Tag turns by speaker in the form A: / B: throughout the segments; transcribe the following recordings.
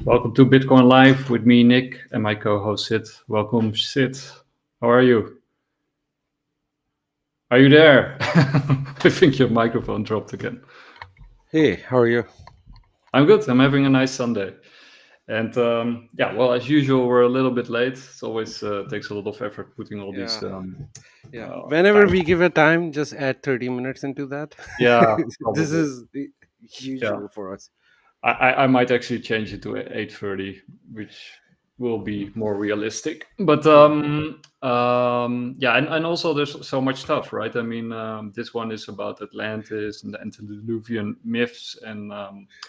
A: Welcome to Bitcoin Live with me, Nick, and my co-host Sid. Welcome, Sid. How are you? Are you there? I think your microphone dropped again.
B: Hey, how are you?
A: I'm good. I'm having a nice Sunday. And well, as usual, we're a little bit late. It always takes a lot of effort putting all these
B: Yeah, yeah. Whenever
A: time.
B: we give a time, just add 30 minutes into that.
A: Yeah,
B: This
A: probably.
B: is
A: Yeah,
B: usual for us.
A: I might actually change it to 8:30, which will be more realistic. But
B: Yeah,
A: yeah, and also there's so much stuff, right? I mean, this one is about Atlantis and the Antediluvian myths and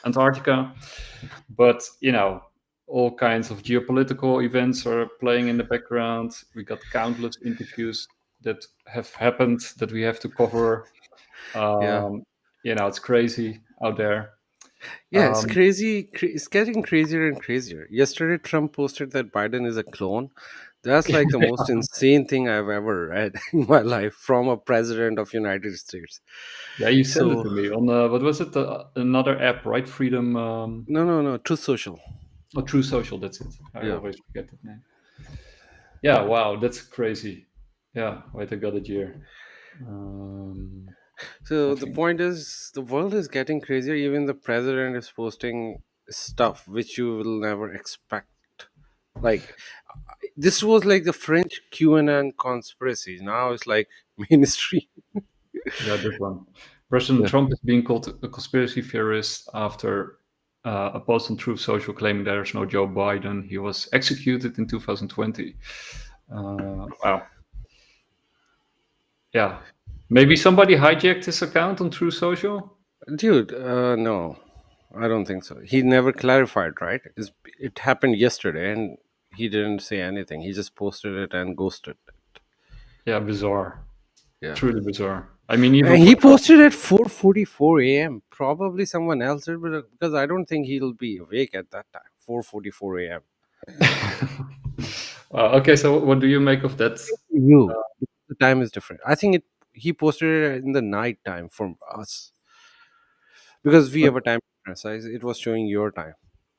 A: Antarctica, but all kinds of geopolitical events are playing in the background. We got countless interviews that have happened that we have to cover.
B: yeah,
A: Um, it's crazy out there.
B: yeah. It's
A: Um,
B: crazy. It's getting crazier and crazier. Yesterday, Trump posted that Biden is a clone. That's like the most insane thing I've ever read in my life from a president of United States.
A: Yeah, you sent it
B: So
A: to me on what was it? Another app, right? Freedom.
B: no, no, no. Truth Social.
A: Oh, True Social. That's it. I
B: Yeah.
A: always forget that name. Yeah. Wow. That's crazy. Yeah. Wait, I got it here. I
B: So the
A: think.
B: point is, the world is getting crazier. Even the president is posting stuff which you will never expect. Like this was like the French QAnon conspiracy. Now it's like ministry.
A: Yeah, this one. President
B: Yeah.
A: Trump is being called a conspiracy theorist after a post on Truth Social claiming there's no Joe Biden. He was executed in 2020. Wow. Yeah. Maybe somebody hijacked his account on True Social.
B: Dude, no, I don't think so. He never clarified, right? It happened yesterday, and he didn't say anything. He just posted it and ghosted it.
A: Yeah, bizarre.
B: Yeah.
A: Truly bizarre. I mean, even
B: And
A: for
B: he posted at 4:44 a.m. Probably someone else did, but because I don't think he'll be awake at that time. 4:44 a.m.
A: okay, so what do you make of that?
B: You, the time is different. I think it. He posted it in the night time for us because we
A: But,
B: have a time difference. It was showing your time.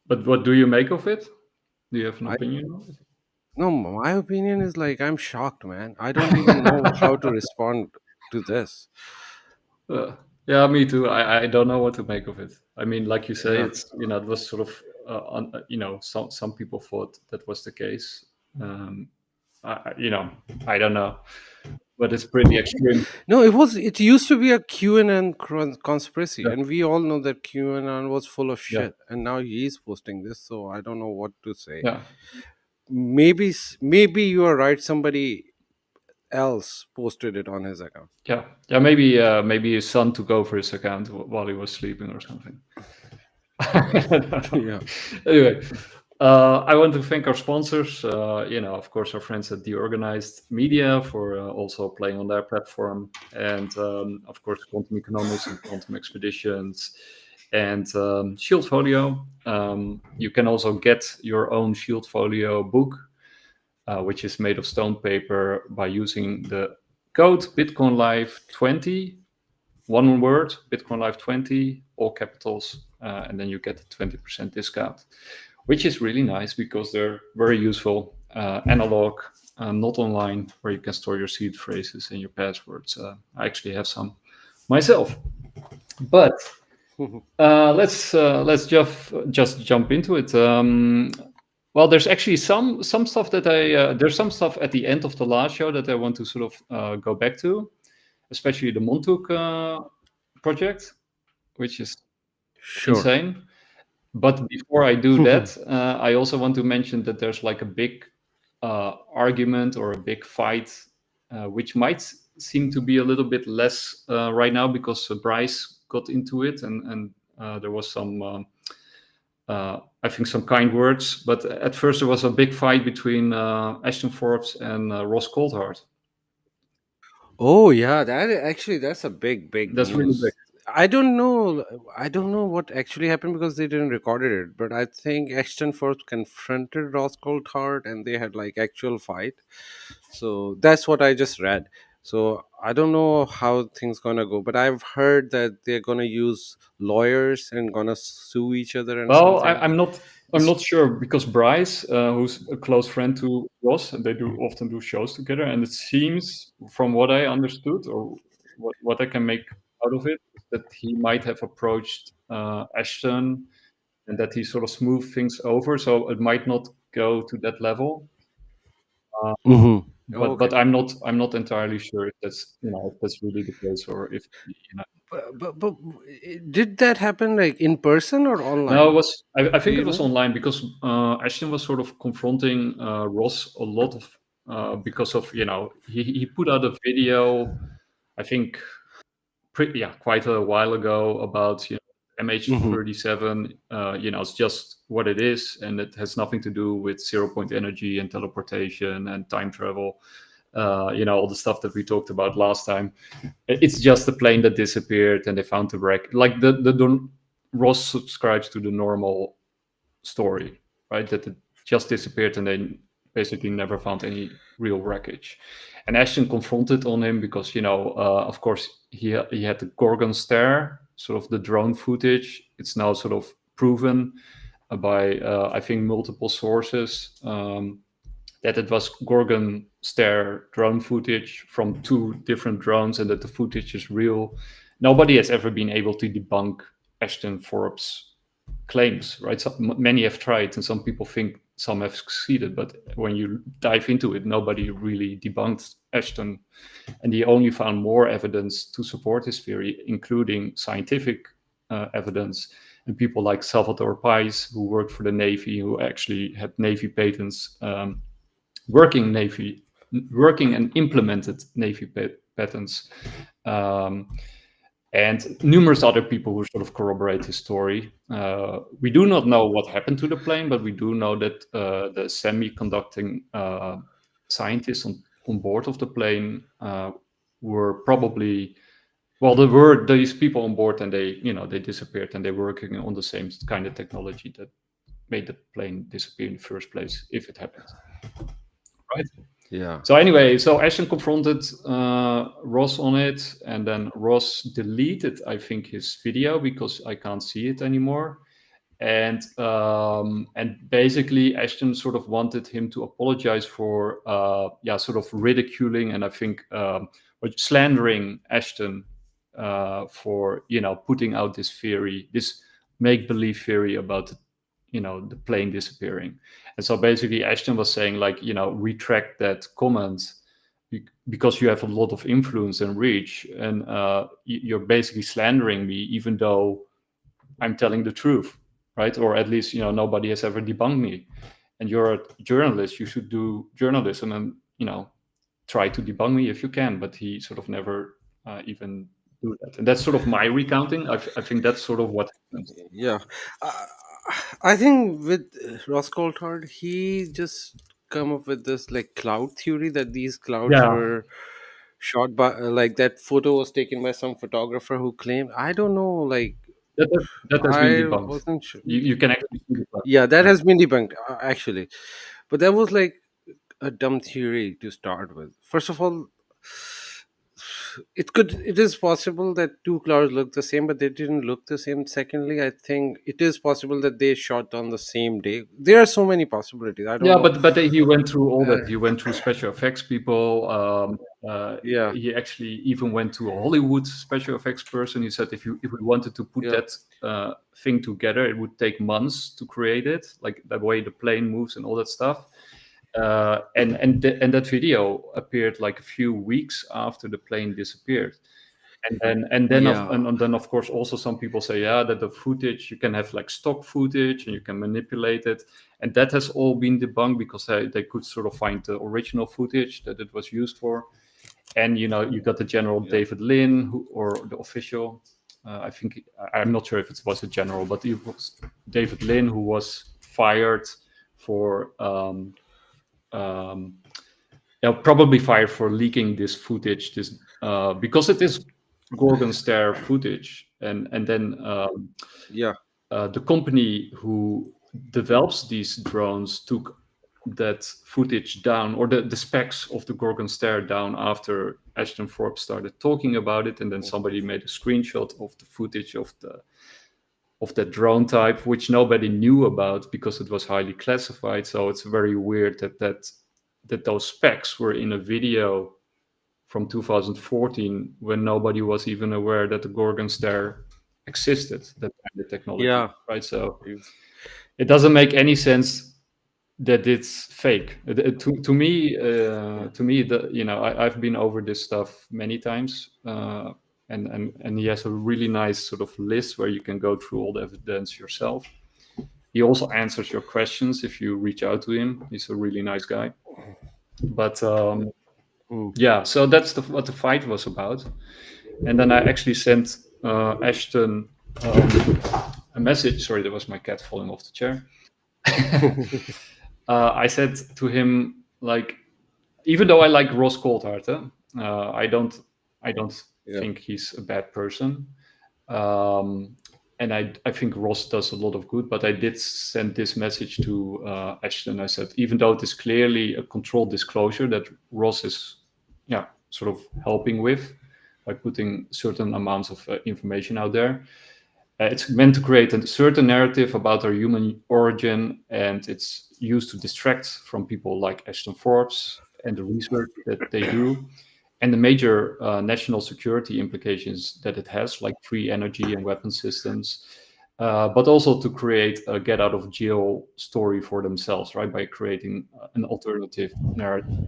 A: but what do you make of it? Do you have an
B: I
A: opinion on
B: No, my opinion is like I'm shocked, man. I don't even know how to respond to this.
A: it? Yeah, me too. I don't know what to make of it. I mean, like you say,
B: Yeah.
A: it's it was sort of some people thought that was the case. Um, I don't know, but it's pretty extreme.
B: No, it was. It used to be a QAnon conspiracy,
A: Yeah,
B: and we all know that QAnon was full of
A: yeah,
B: shit. And now he's posting this, so I don't know what to say.
A: yeah,
B: Maybe you are right. Somebody else posted it on his account.
A: yeah, yeah. Maybe his son took over his account while he was sleeping or something. I don't know.
B: Yeah.
A: Anyway, I want to thank our sponsors. Of course, our friends at The Organized Media for also playing on their platform, and of course, Quantum Economics and Quantum Expeditions, and Shield Folio. You can also get your own Shield Folio book, which is made of stone paper, by using the code Bitcoin Live 20, one word, Bitcoin Live 20, all capitals, and then you get a 20% discount, which is really nice because they're very useful, analog, not online, where you can store your seed phrases and your passwords. I actually have some myself, but let's just jump into it. Well, there's actually some stuff that there's some stuff at the end of the last show that I want to sort of go back to, especially the Montauk project, which is
B: Sure.
A: insane. But before I do that, I also want to mention that there's like a big argument or a big fight, which might seem to be a little bit less right now because Bryce got into it and there was some, I think, some kind words. But at first, there was a big fight between Ashton Forbes and Ross Coulthart.
B: Oh yeah, that's a big
A: That's really big.
B: news. I don't know. I don't know what actually happened because they didn't record it. But I think Ashton first confronted Ross Coulthart, and they had like actual fight. So that's what I just read. So I don't know how things gonna go, but I've heard that they're gonna use lawyers and gonna sue each other and
A: Well,
B: something.
A: I'm not. I'm not sure because Bryce, who's a close friend to Ross, and they do often do shows together. And it seems, from what I understood or what I can make out of it, is that he might have approached Ashton, and that he sort of smoothed things over. So it might not go to that level.
B: Mm-hmm.
A: But
B: Okay.
A: I'm not entirely sure if that's if that's really the case or if
B: But did that happen like in person or
A: No, it
B: online?
A: was. I
B: Do
A: think it
B: you
A: was
B: know?
A: online because Ashton was sort of confronting Ross a lot of because of he put out a video, I think, quite a while ago about
B: Mm-hmm.
A: MH37. It's just what it is, and it has nothing to do with zero point energy and teleportation and time travel. All the stuff that we talked about last time. It's just a plane that disappeared, and they found the wreck. Like the Ross subscribes to the normal story, right? That it just disappeared and they basically never found any real wreckage. And Ashton confronted on him because, of course, he had the Gorgon stare, sort of the drone footage. It's now sort of proven by, I think, multiple sources that it was Gorgon stare drone footage from two different drones and that the footage is real. Nobody has ever been able to debunk Ashton Forbes claims, right? Many have tried, and some people think some have succeeded. But when you dive into it, nobody really debunked Ashton, and he only found more evidence to support his theory, including scientific evidence. And people like Salvatore Pais, who worked for the Navy, who actually had Navy patents, working Navy, working and implemented Navy patents. Um, and numerous other people who sort of corroborate his story. We do not know what happened to the plane, but we do know that the semiconducting scientists on board of the plane were probably there were these people on board, and they disappeared, and they were working on the same kind of technology that made the plane disappear in the first place, if it happened, right?
B: Yeah.
A: So anyway, Ashton confronted Ross on it, and then Ross deleted, I think, his video because I can't see it anymore. And basically, Ashton sort of wanted him to apologize for sort of ridiculing and I think or slandering Ashton for putting out this theory, this make believe theory about the plane disappearing. And so basically Ashton was saying, like, retract that comment because you have a lot of influence and reach, and you're basically slandering me even though I'm telling the truth, right? Or at least nobody has ever debunked me, and you're a journalist, you should do journalism and try to debunk me if you can. But he sort of never even do that, and that's sort of my recounting. I think that's sort of what happened.
B: Yeah. Uh, I think with Ross Coulthart, he just come up with this like cloud theory that these clouds
A: Yeah,
B: were shot by like that photo was taken by some photographer who claimed, I don't know, like
A: that has been
B: I
A: debunked.
B: wasn't sure.
A: You can actually see the cloud.
B: Yeah, that
A: Yeah.
B: has been debunked actually. But that was like a dumb theory to start with. First of all, it is possible that two clouds look the same, but they didn't look the same. Secondly, I think it is possible that they shot on the same day. There are so many possibilities, I don't
A: Yeah,
B: know.
A: but he went through all that.
B: uh,
A: He went through special effects people.
B: yeah,
A: He actually even went to a Hollywood special effects person. He said if we wanted to put
B: yeah,
A: that thing together, it would take months to create it, like the way the plane moves and all that stuff. And that video appeared like a few weeks after the plane disappeared.
B: yeah,
A: And then of course also some people say, yeah, that the footage, you can have like stock footage and you can manipulate it, and that has all been debunked because they could sort of find the original footage that it was used for. And you got the general
B: yeah.
A: David Lynn, or the official, I think, I'm not sure if it was a general, but it was David Lynn, who was fired for um, probably fired for leaking this footage, because it is Gorgon stare footage, and then
B: Yeah.
A: the company who develops these drones took that footage down, or the specs of the Gorgon stare down, after Ashton Forbes started talking about it, and then somebody made a screenshot of the footage of of that drone type, which nobody knew about because it was highly classified. So it's very weird that those specs were in a video from 2014 when nobody was even aware that the Gorgon star existed, that kind of technology,
B: Yeah.
A: right? So it doesn't make any sense that it's fake. To me, I've been over this stuff many times, and he has a really nice sort of list where you can go through all the evidence yourself. He also answers your questions if you reach out to him. He's a really nice guy. But yeah, so that's what the fight was about. And then I actually sent Ashton a message. Sorry, there was my cat falling off the chair. I said to him, like, even though I like Ross Coulthart, I don't think he's a bad person. And I think Ross does a lot of good, but I did send this message to Ashton. I said, even though it is clearly a controlled disclosure that Ross is, sort of helping with by putting certain amounts of information out there, it's meant to create a certain narrative about our human origin, and it's used to distract from people like Ashton Forbes and the research that they do, and the major national security implications that it has, like free energy and weapon systems, but also to create a get out of jail story for themselves, right? By creating an alternative narrative.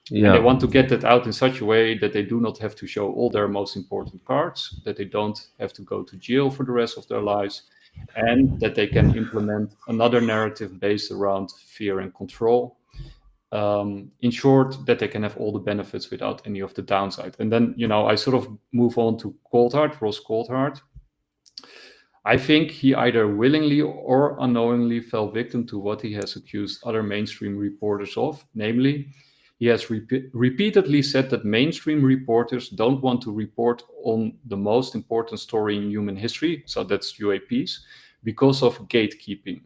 A: And they want to get that out in such a way that they do not have to show all their most important cards, that they don't have to go to jail for the rest of their lives, and that they can implement another narrative based around fear and control. In short, that they can have all the benefits without any of the downside. And then, I sort of move on to Coulthart, Ross Coulthart. I think he either willingly or unknowingly fell victim to what he has accused other mainstream reporters of. Namely, he has repeatedly said that mainstream reporters don't want to report on the most important story in human history, so that's UAPs, because of gatekeeping.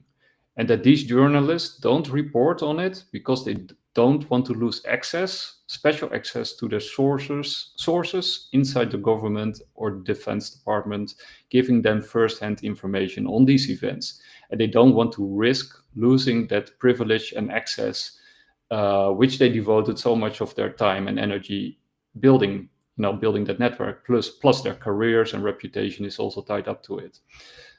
A: And that these journalists don't report on it because they don't want to lose special access to their sources inside the government or the Defense Department, giving them first-hand information on these events. And they don't want to risk losing that privilege and access, which they devoted so much of their time and energy building that network. Plus their careers and reputation is also tied up to it.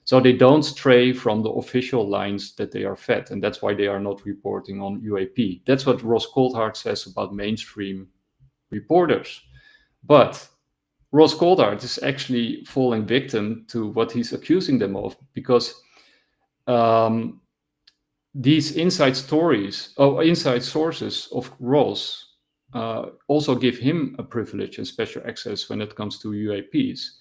A: So they don't stray from the official lines that they are fed, and that's why they are not reporting on UAP. That's what Ross Coulthart says about mainstream reporters. But Ross Coulthart is actually falling victim to what he's accusing them of, because these inside sources of Ross also give him a privilege and special access when it comes to UAPs.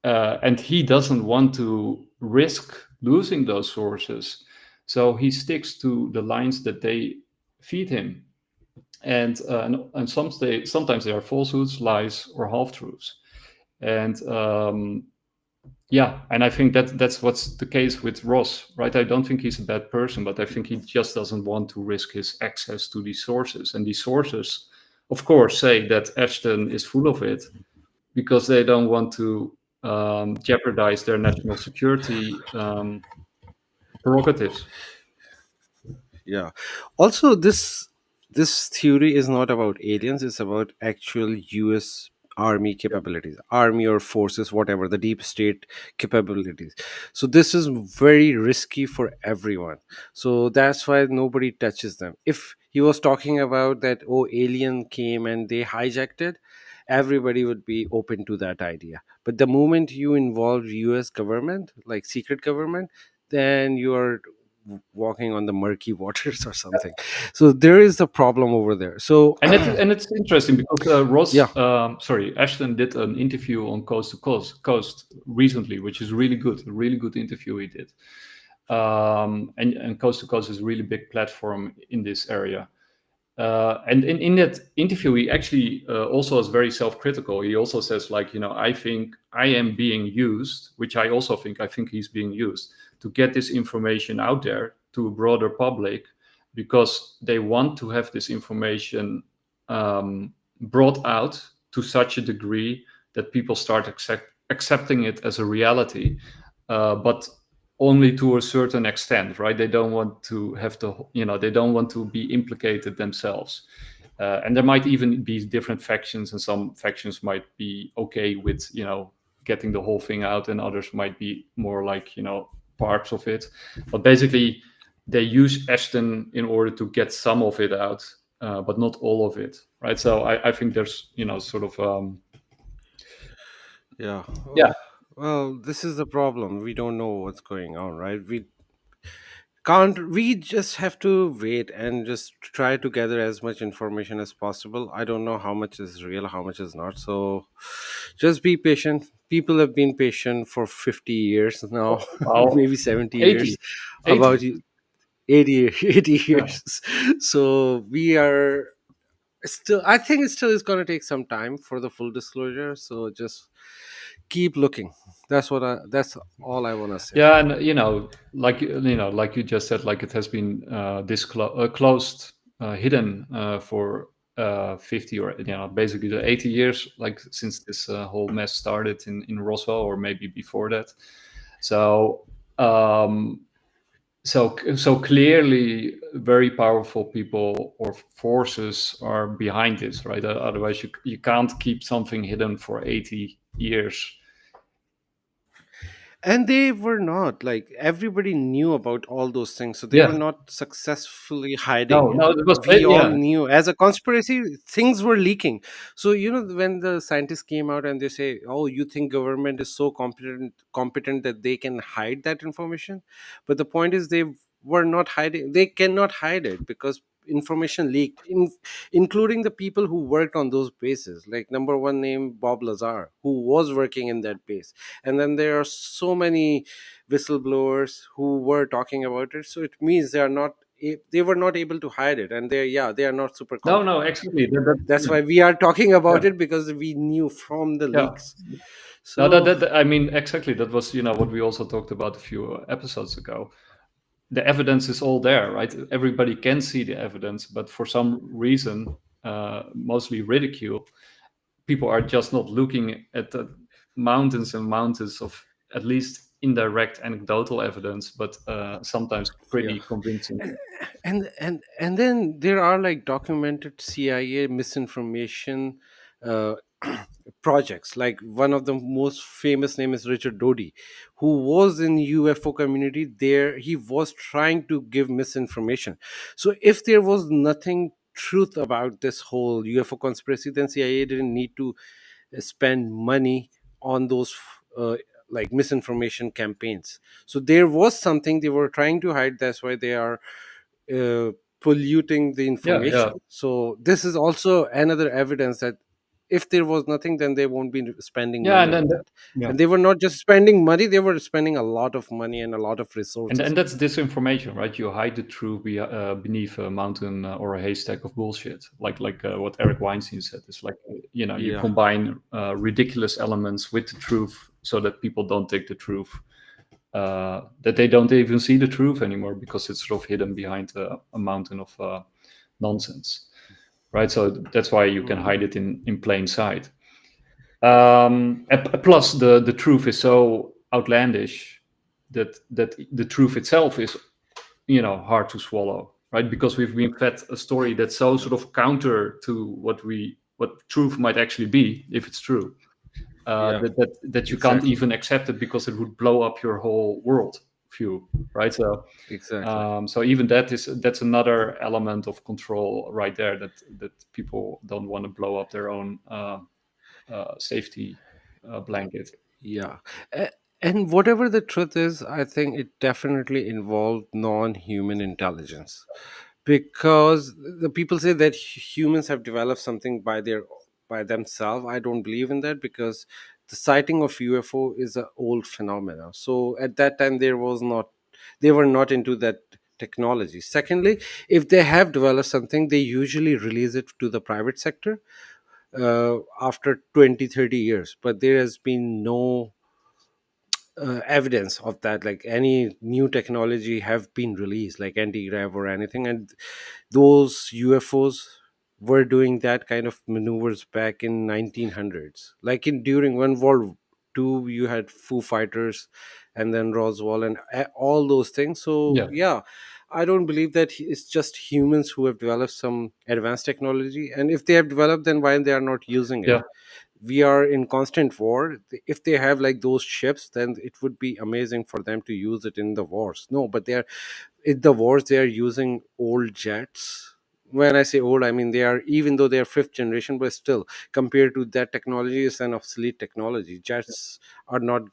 A: And he doesn't want to risk losing those sources. So he sticks to the lines that they feed him. And sometimes they are falsehoods, lies, or half-truths. And and I think that's what's the case with Ross, right? I don't think he's a bad person, but I think he just doesn't want to risk his access to these sources. And these sources, of course, say that Ashton is full of it because they don't want to jeopardize their national security prerogatives.
B: Yeah. Also, this theory is not about aliens. It's about actual U.S. Army capabilities, army or forces, whatever, the deep state capabilities. So this is very risky for everyone. So that's why nobody touches them. If he was talking about that, oh, alien came and they hijacked it, everybody would be open to that idea. But the moment you involve U.S. government, like secret government, then you are walking on the murky waters or something. So there is a problem over there. So
A: And it's interesting because
B: yeah,
A: Ashton did an interview on Coast to Coast recently, which is really good, a really good interview he did. And Coast to Coast is a really big platform in this area. And in that interview, he actually also is very self-critical. He also says, like, I think I am being used, which I also think. I think he's being used to get this information out there to a broader public, because they want to have this information brought out to such a degree that people start accepting it as a reality, but only to a certain extent, right? They don't want to have to, they don't want to be implicated themselves. And there might even be different factions, and some factions might be okay with, getting the whole thing out, and others might be more like, parts of it. But basically, they use Ashton in order to get some of it out, but not all of it, right? So I think there's, sort of,
B: Yeah.
A: yeah,
B: Well, this is the problem. We don't know what's going on, right? We just have to wait and just try to gather as much information as possible. I don't know how much is real, how much is not. So just be patient. People have been patient for 50 years now,
A: well,
B: maybe 70
A: 80,
B: years about
A: 80.
B: you. 80, 80
A: Yeah.
B: years. So we are still, I think it still is going to take some time for the full disclosure. So just keep looking. That's all I want to say.
A: Yeah, and like you just said, like it has been closed, hidden, for 50, or basically the 80 years, like since this whole mess started in Roswell, or maybe before that. So um, so clearly, very powerful people or forces are behind this, right? Otherwise, you can't keep something hidden for 80 years.
B: And they were not like, everybody knew about all those things, so they were
A: Yeah,
B: not successfully hiding
A: no,
B: it.
A: no, it was,
B: We all
A: yeah.
B: knew as a conspiracy things were leaking. So when the scientists came out and they say, oh, you think government is so competent that they can hide that information, but the point is they were not hiding. They cannot hide it because information leaked, including the people who worked on those bases, like number one name Bob Lazar, who was working in that base. And then there are so many whistleblowers who were talking about it, so it means they were not able to hide it, and they are not super
A: No, no,
B: competent.
A: exactly.
B: That's
A: Yeah,
B: why we are talking about
A: yeah,
B: it, because we knew from the
A: yeah.
B: leaks.
A: No,
B: So
A: I mean, exactly. That was, what we also talked about a few episodes ago. The evidence is all there, right? Everybody can see the evidence, but for some reason, mostly ridicule, people are just not looking at the mountains and mountains of at least indirect anecdotal evidence, but sometimes
B: yeah.
A: pretty convincing.
B: And then there are like documented CIA misinformation uh, projects. Like one of the most famous name is Richard Doty, who was in UFO community. There he was trying to give misinformation. So if there was nothing truth about this whole UFO conspiracy, then CIA didn't need to spend money on those like misinformation campaigns. So there was something they were trying to hide. That's why they are uh, polluting the
A: Yeah, yeah,
B: information. So this is also another evidence that if there was nothing, then they won't be spending
A: yeah,
B: money
A: and
B: on
A: then
B: that.
A: yeah.
B: And they were not just spending money; they were spending a lot of money and a lot of resources
A: And
B: on
A: that's
B: that.
A: disinformation, right? You hide the truth beneath a mountain, or a haystack of bullshit, like what Eric Weinstein said. It's like, you
B: Yeah,
A: combine ridiculous elements with the truth, so that people don't take the truth, that they don't even see the truth anymore, because it's sort of hidden behind a mountain of nonsense, right? So that's why you can
B: Mhm.
A: hide it in plain sight. Plus, the truth is so outlandish that the truth itself is, hard to swallow, right? Because we've been fed a story that's so
B: Yeah,
A: sort of counter to what truth might actually be, if it's true,
B: yeah,
A: that you can't
B: exactly,
A: even accept it, because it would blow up your whole world view, right? So
B: exactly.
A: so even that's another element of control right there, that people don't want to blow up their own safety blanket.
B: Yeah. A- And whatever the truth is, I think it definitely involved non human intelligence. Because the people say that humans have developed something by themselves. I don't believe in that, because the sighting of UFO is an old phenomenon. So at that time they were not into that technology. Secondly, if they have developed something, they usually release it to the private sector after 20, 30 years. But there has been no evidence of that, like any new technology have been released like anti-grav or anything. And those UFOs were doing that kind of maneuvers back in 1900s. Like in during when World Two, you had Foo Fighters, and then Roswell, and all those things. So
A: Yeah,
B: yeah, I don't believe that it's just humans who have developed some advanced technology. And if they have developed, then why they are not using it?
A: yeah,
B: We are in constant war. If they have like those ships, then it would be amazing for them to use it in the wars. No, but they are in the wars, they are using old jets. When I say old, I mean they are, even though they are fifth generation, but still compared to that technology, is an obsolete technology. Jets are not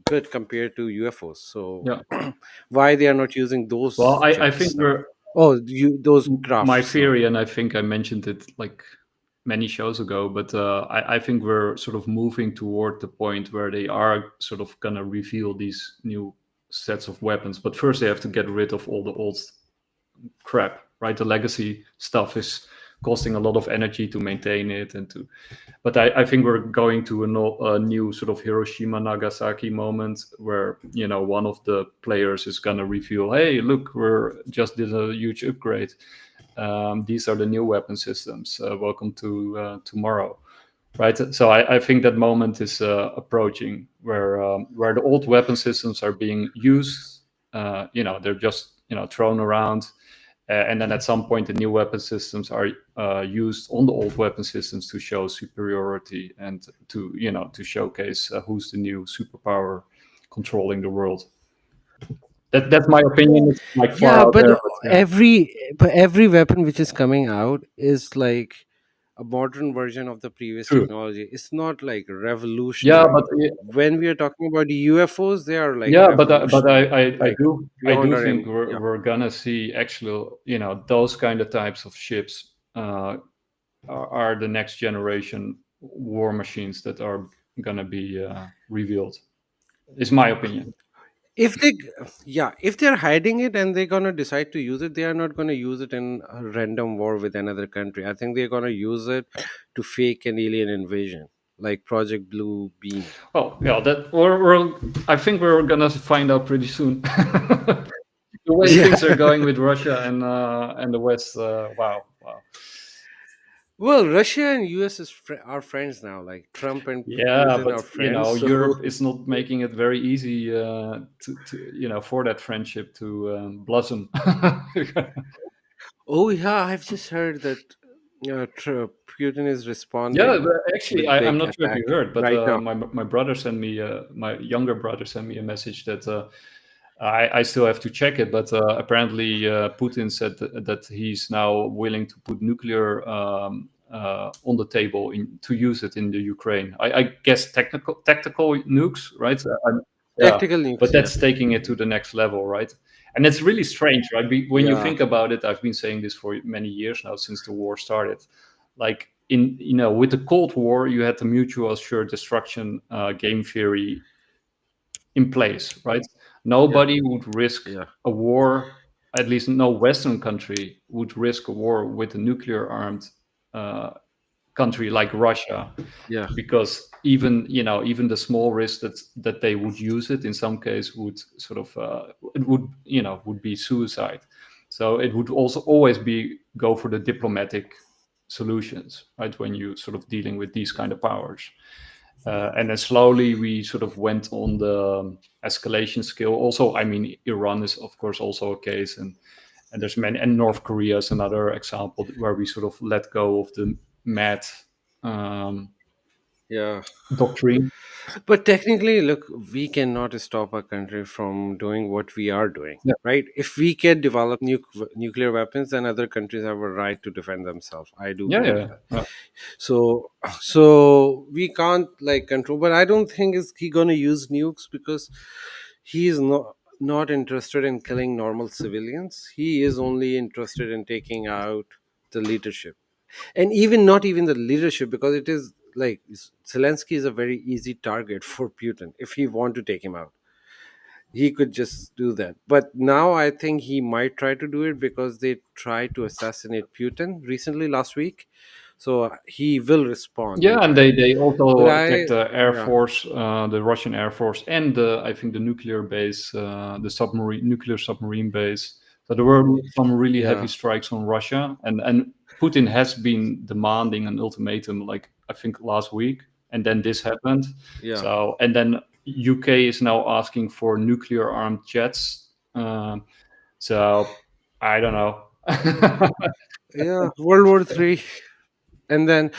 B: good compared to UFOs. So
A: yeah.
B: why they are not using
A: Well,
B: those
A: I think
B: jets now? Oh, those
A: my
B: crafts now.
A: theory, and I think I mentioned it like many shows ago, but I think we're sort of moving toward the point where they are sort of gonna reveal these new sets of weapons. But first, they have to get rid of all the old crap, right? The legacy stuff is costing a lot of energy to maintain it and to. But I think we're going to a new sort of Hiroshima Nagasaki moment where one of the players is gonna reveal, hey, look, we're just did a huge upgrade. These are the new weapon systems. Welcome to tomorrow, right? So I think that moment is approaching where the old weapon systems are being used. They're just thrown around, and then at some point the new weapon systems are used on the old weapon systems to show superiority and to showcase who's the new superpower controlling the world. That's my opinion. It's like far
B: Yeah,
A: out
B: but
A: there, but yeah,
B: every weapon which is coming out is like a modern version of the previous
A: true.
B: technology. It's not like
A: Yeah,
B: revolutionary.
A: but
B: When we are talking about the UFOs, they are like
A: yeah, but
B: revolutionary,
A: I
B: like
A: do
B: beyond our
A: think
B: yeah.
A: we're gonna see actual those kind of types of ships are the next generation war machines that are gonna be revealed. Is my opinion.
B: If they, yeah, if they're hiding it and they're gonna decide to use it, they are not gonna use it in a random war with another country. I think they're gonna use it to fake an alien invasion, like Project Blue Beam.
A: Well, yeah, that I think we're gonna find out pretty soon. The way
B: Yeah.
A: things are going with Russia and the West, wow, wow.
B: Well, Russia and US are friends now. Like Trump and
A: Yeah,
B: Putin
A: but
B: are friends. So,
A: Europe is not making it very easy to for that friendship to blossom.
B: oh yeah, I've just heard that Putin is
A: Yeah,
B: responding
A: but actually,
B: with
A: I'm
B: big
A: not sure if
B: attack
A: you heard, but
B: right now.
A: my brother sent me my younger brother sent me a message that I still have to check it, but apparently Putin said that he's now willing to put nuclear on the table to use it in the Ukraine. I guess tactical nukes, right? Yeah,
B: Tactical
A: but
B: nukes, yeah,
A: that's taking it to the next level, right? And it's really strange, right? When you
B: yeah,
A: think about it, I've been saying this for many years now since the war started. Like in with the Cold War, you had the mutual assured destruction game theory in place, right?
B: yeah,
A: Nobody would risk
B: yeah,
A: a war, at least no Western country would risk a war with a nuclear armed uh, country like Russia,
B: yeah,
A: because even the small risk that they would use it in some case would sort of it would would be suicide. So it would also always be go for the diplomatic solutions, right, when you sort of dealing with these kind of powers. And then slowly we sort of went on the escalation scale. Also, I mean, Iran is of course also a case, and there's many, and North Korea is another example where we sort of let go of the mad um,
B: yeah.
A: doctrine.
B: But technically, look, we cannot stop a country from doing what we are doing,
A: Yeah,
B: right? If we can develop nuclear weapons, then other countries have a right to defend themselves. I do
A: yeah,
B: believe
A: yeah,
B: that. So we can't like control. But I don't think is he gonna use nukes because he is not interested in killing normal civilians. He is only interested in taking out the leadership, and even not even the leadership, because it is like Zelensky is a very easy target for Putin. If he want to take him out, he could just do that. But now I think he might try to do it because they tried to assassinate Putin recently last week, so he will respond
A: yeah.
B: with
A: And
B: that.
A: they
B: But
A: also
B: I
A: attacked the Air
B: yeah,
A: Force, the Russian Air Force, and I think the nuclear base, the nuclear submarine base. So there were some really heavy
B: yeah,
A: strikes on Russia, and Putin has been demanding an ultimatum, like I think last week, and then this happened.
B: Yeah.
A: So and then UK is now asking for nuclear armed jets. So I don't know.
B: Yeah, World War III. And then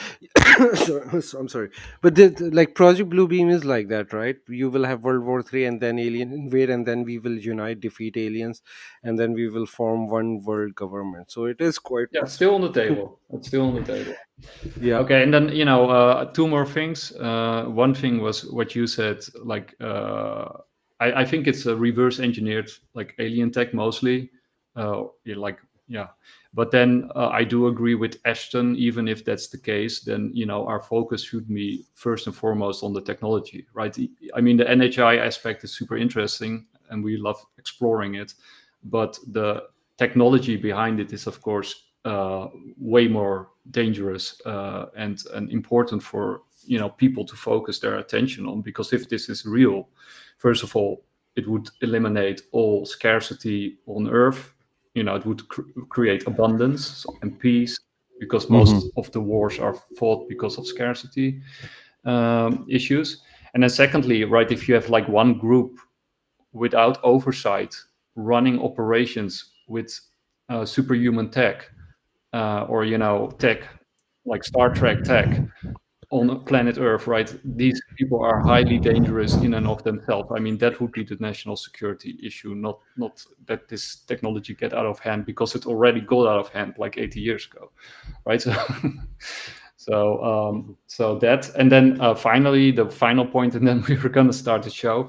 B: I'm sorry, but like Project Bluebeam is like that, right? You will have World War III, and then alien invade, and then we will unite, defeat aliens, and then we will form one world government. So it is quite
A: Yeah, it's
B: possible.
A: still on the table. It's still on the table.
B: Yeah.
A: Okay, and then two more things. One thing was what you said. Like, I think it's a reverse engineered like alien tech mostly. Yeah, like yeah, but then I do agree with Ashton. Even if that's the case, then our focus should be first and foremost on the technology, right? I mean, the NHI aspect is super interesting, and we love exploring it, but the technology behind it is, of course, way more dangerous and important for people to focus their attention on. Because if this is real, first of all, it would eliminate all scarcity on Earth. It would create abundance and peace, because
B: Hmm.
A: most of the wars are fought because of scarcity issues. And then secondly, right, if you have like one group without oversight running operations with superhuman tech, or tech like Star Trek tech on planet Earth, right? These people are highly dangerous in and of themselves. I mean, that would be the national security issue, not that this technology get out of hand, because it already got out of hand like 80 years ago, right? So, so that, and then finally the final point, and then we were gonna start the show.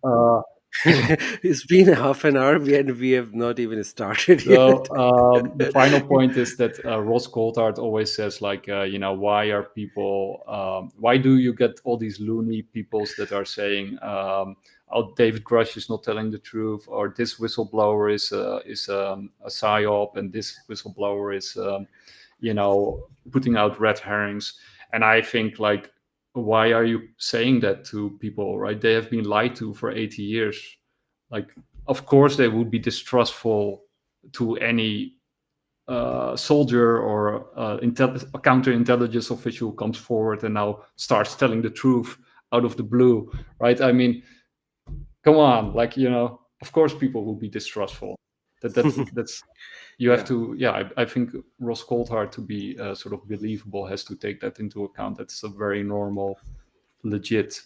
A: Uh,
B: It's been half an hour, and we have not even started yet.
A: So the final point is that Ross Coulthart always says, like, why are people, why do you get all these loony peoples that are saying, oh, David Grush is not telling the truth, or this whistleblower is a psyop, and this whistleblower is, putting out red herrings. And I think, like, why are you saying that to people, right? They have been lied to for 80 years. Like, of course they would be distrustful to any soldier or a counterintelligence official who comes forward and now starts telling the truth out of the blue, right? I mean, come on, like, of course people will be distrustful. That's you have
B: Yeah.
A: to, yeah. I think Ross Coulthart, to be sort of believable, has to take that into account. That's a very normal, legit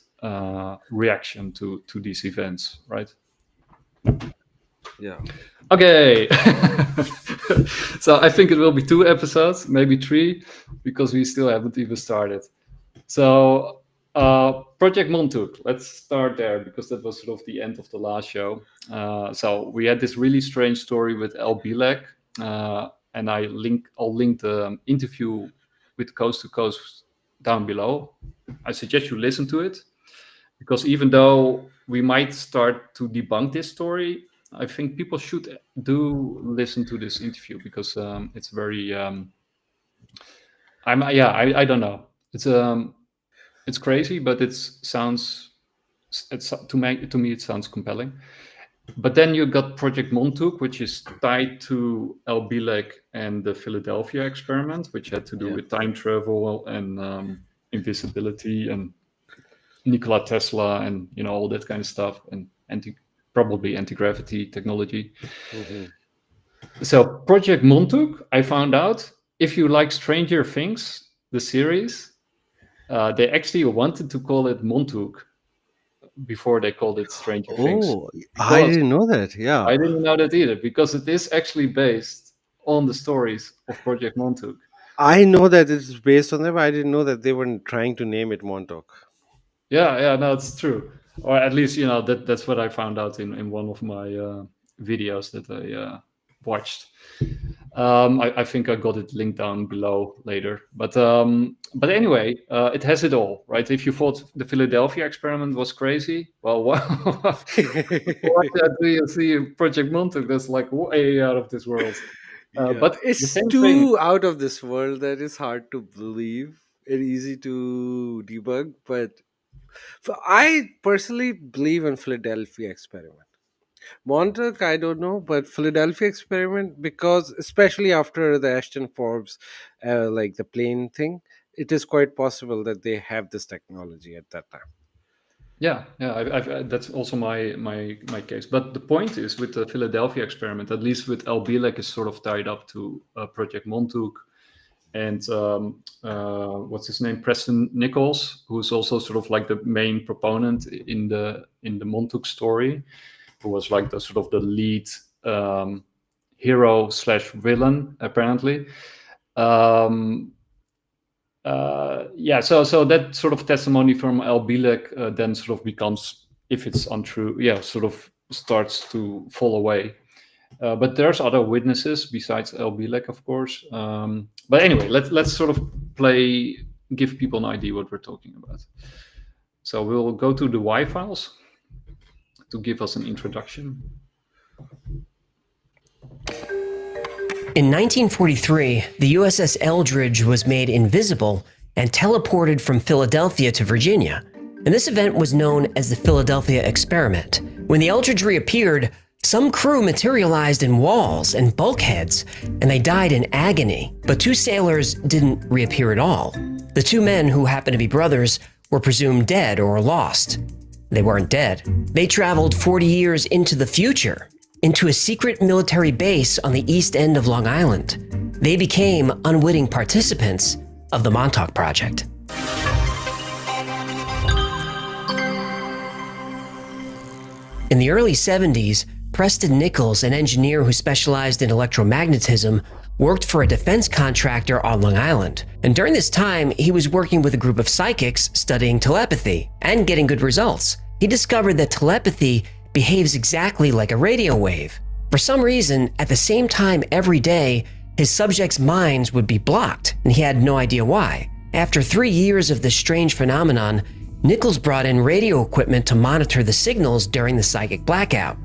A: reaction to these events, right?
B: Yeah.
A: Okay. So I think it will be 2 episodes, maybe 3, because we still haven't even started. So Project Montauk, let's start there, because that was sort of the end of the last show. So we had this really strange story with El Bilek, and I'll link the interview with Coast to Coast down below. I suggest you listen to it, because even though we might start to debunk this story, I think people should do listen to this interview, because it's very. I don't know. It's crazy, but it's to me it sounds compelling. But then you got Project Montauk, which is tied to El Bilek and the Philadelphia experiment, which had to do
B: Yeah.
A: with time travel and invisibility and Nikola Tesla and all that kind of stuff, and probably anti-gravity technology.
B: Hmm.
A: So Project Montauk, I found out, if you like Stranger Things, the series, they actually wanted to call it Montauk before they called it Stranger Things,
B: Oh, I
A: because
B: didn't know that.
A: I
B: Yeah.
A: didn't know that either, because it is actually based on the stories of Project Montauk.
B: I know that it's based on them. I didn't know that they were trying to name it Montauk.
A: Yeah, no, it's true. Or at least, that's what I found out in one of my videos that I watched. I think I got it linked down below later. But anyway, it has it all, right? If you thought the Philadelphia experiment was crazy, well, what do you see in Project Montauk? That's like way out of this world.
B: Yeah,
A: But the
B: it's
A: same thing.
B: too out of this world that is hard to believe and easy to debug. But I personally believe in Philadelphia experiment. Montauk, I don't know, but Philadelphia experiment, because especially after the Ashton Forbes, like the plane thing, it is quite possible that they have this technology at that time.
A: Yeah, yeah, that's also my case. But the point is, with the Philadelphia experiment, at least with Albiolek, is sort of tied up to Project Montauk, and what's his name, Preston Nichols, who's also sort of like the main proponent in the Montauk story, who was like the sort of the lead hero slash villain apparently. Um, yeah, so that sort of testimony from Albiolek then sort of becomes, if it's untrue, yeah, sort of starts to fall away. But there's other witnesses besides Albiolek, of course. But anyway, let's sort of give people an idea what we're talking about. So we'll go to the Y files to give us an introduction.
C: In 1943, the USS Eldridge was made invisible and teleported from Philadelphia to Virginia. And this event was known as the Philadelphia Experiment. When the Eldridge reappeared, some crew materialized in walls and bulkheads, and they died in agony. But two sailors didn't reappear at all. The two men, who happened to be brothers, were presumed dead or lost. They weren't dead. They traveled 40 years into the future, into a secret military base on the east end of Long Island. They became unwitting participants of the Montauk Project. In the early 70s, Preston Nichols, an engineer who specialized in electromagnetism, worked for a defense contractor on Long Island. And during this time, he was working with a group of psychics studying telepathy and getting good results. He discovered that telepathy behaves exactly like a radio wave. For some reason, at the same time every day, his subjects' minds would be blocked, and he had no idea why. After 3 years of this strange phenomenon, Nichols brought in radio equipment to monitor the signals during the psychic blackout.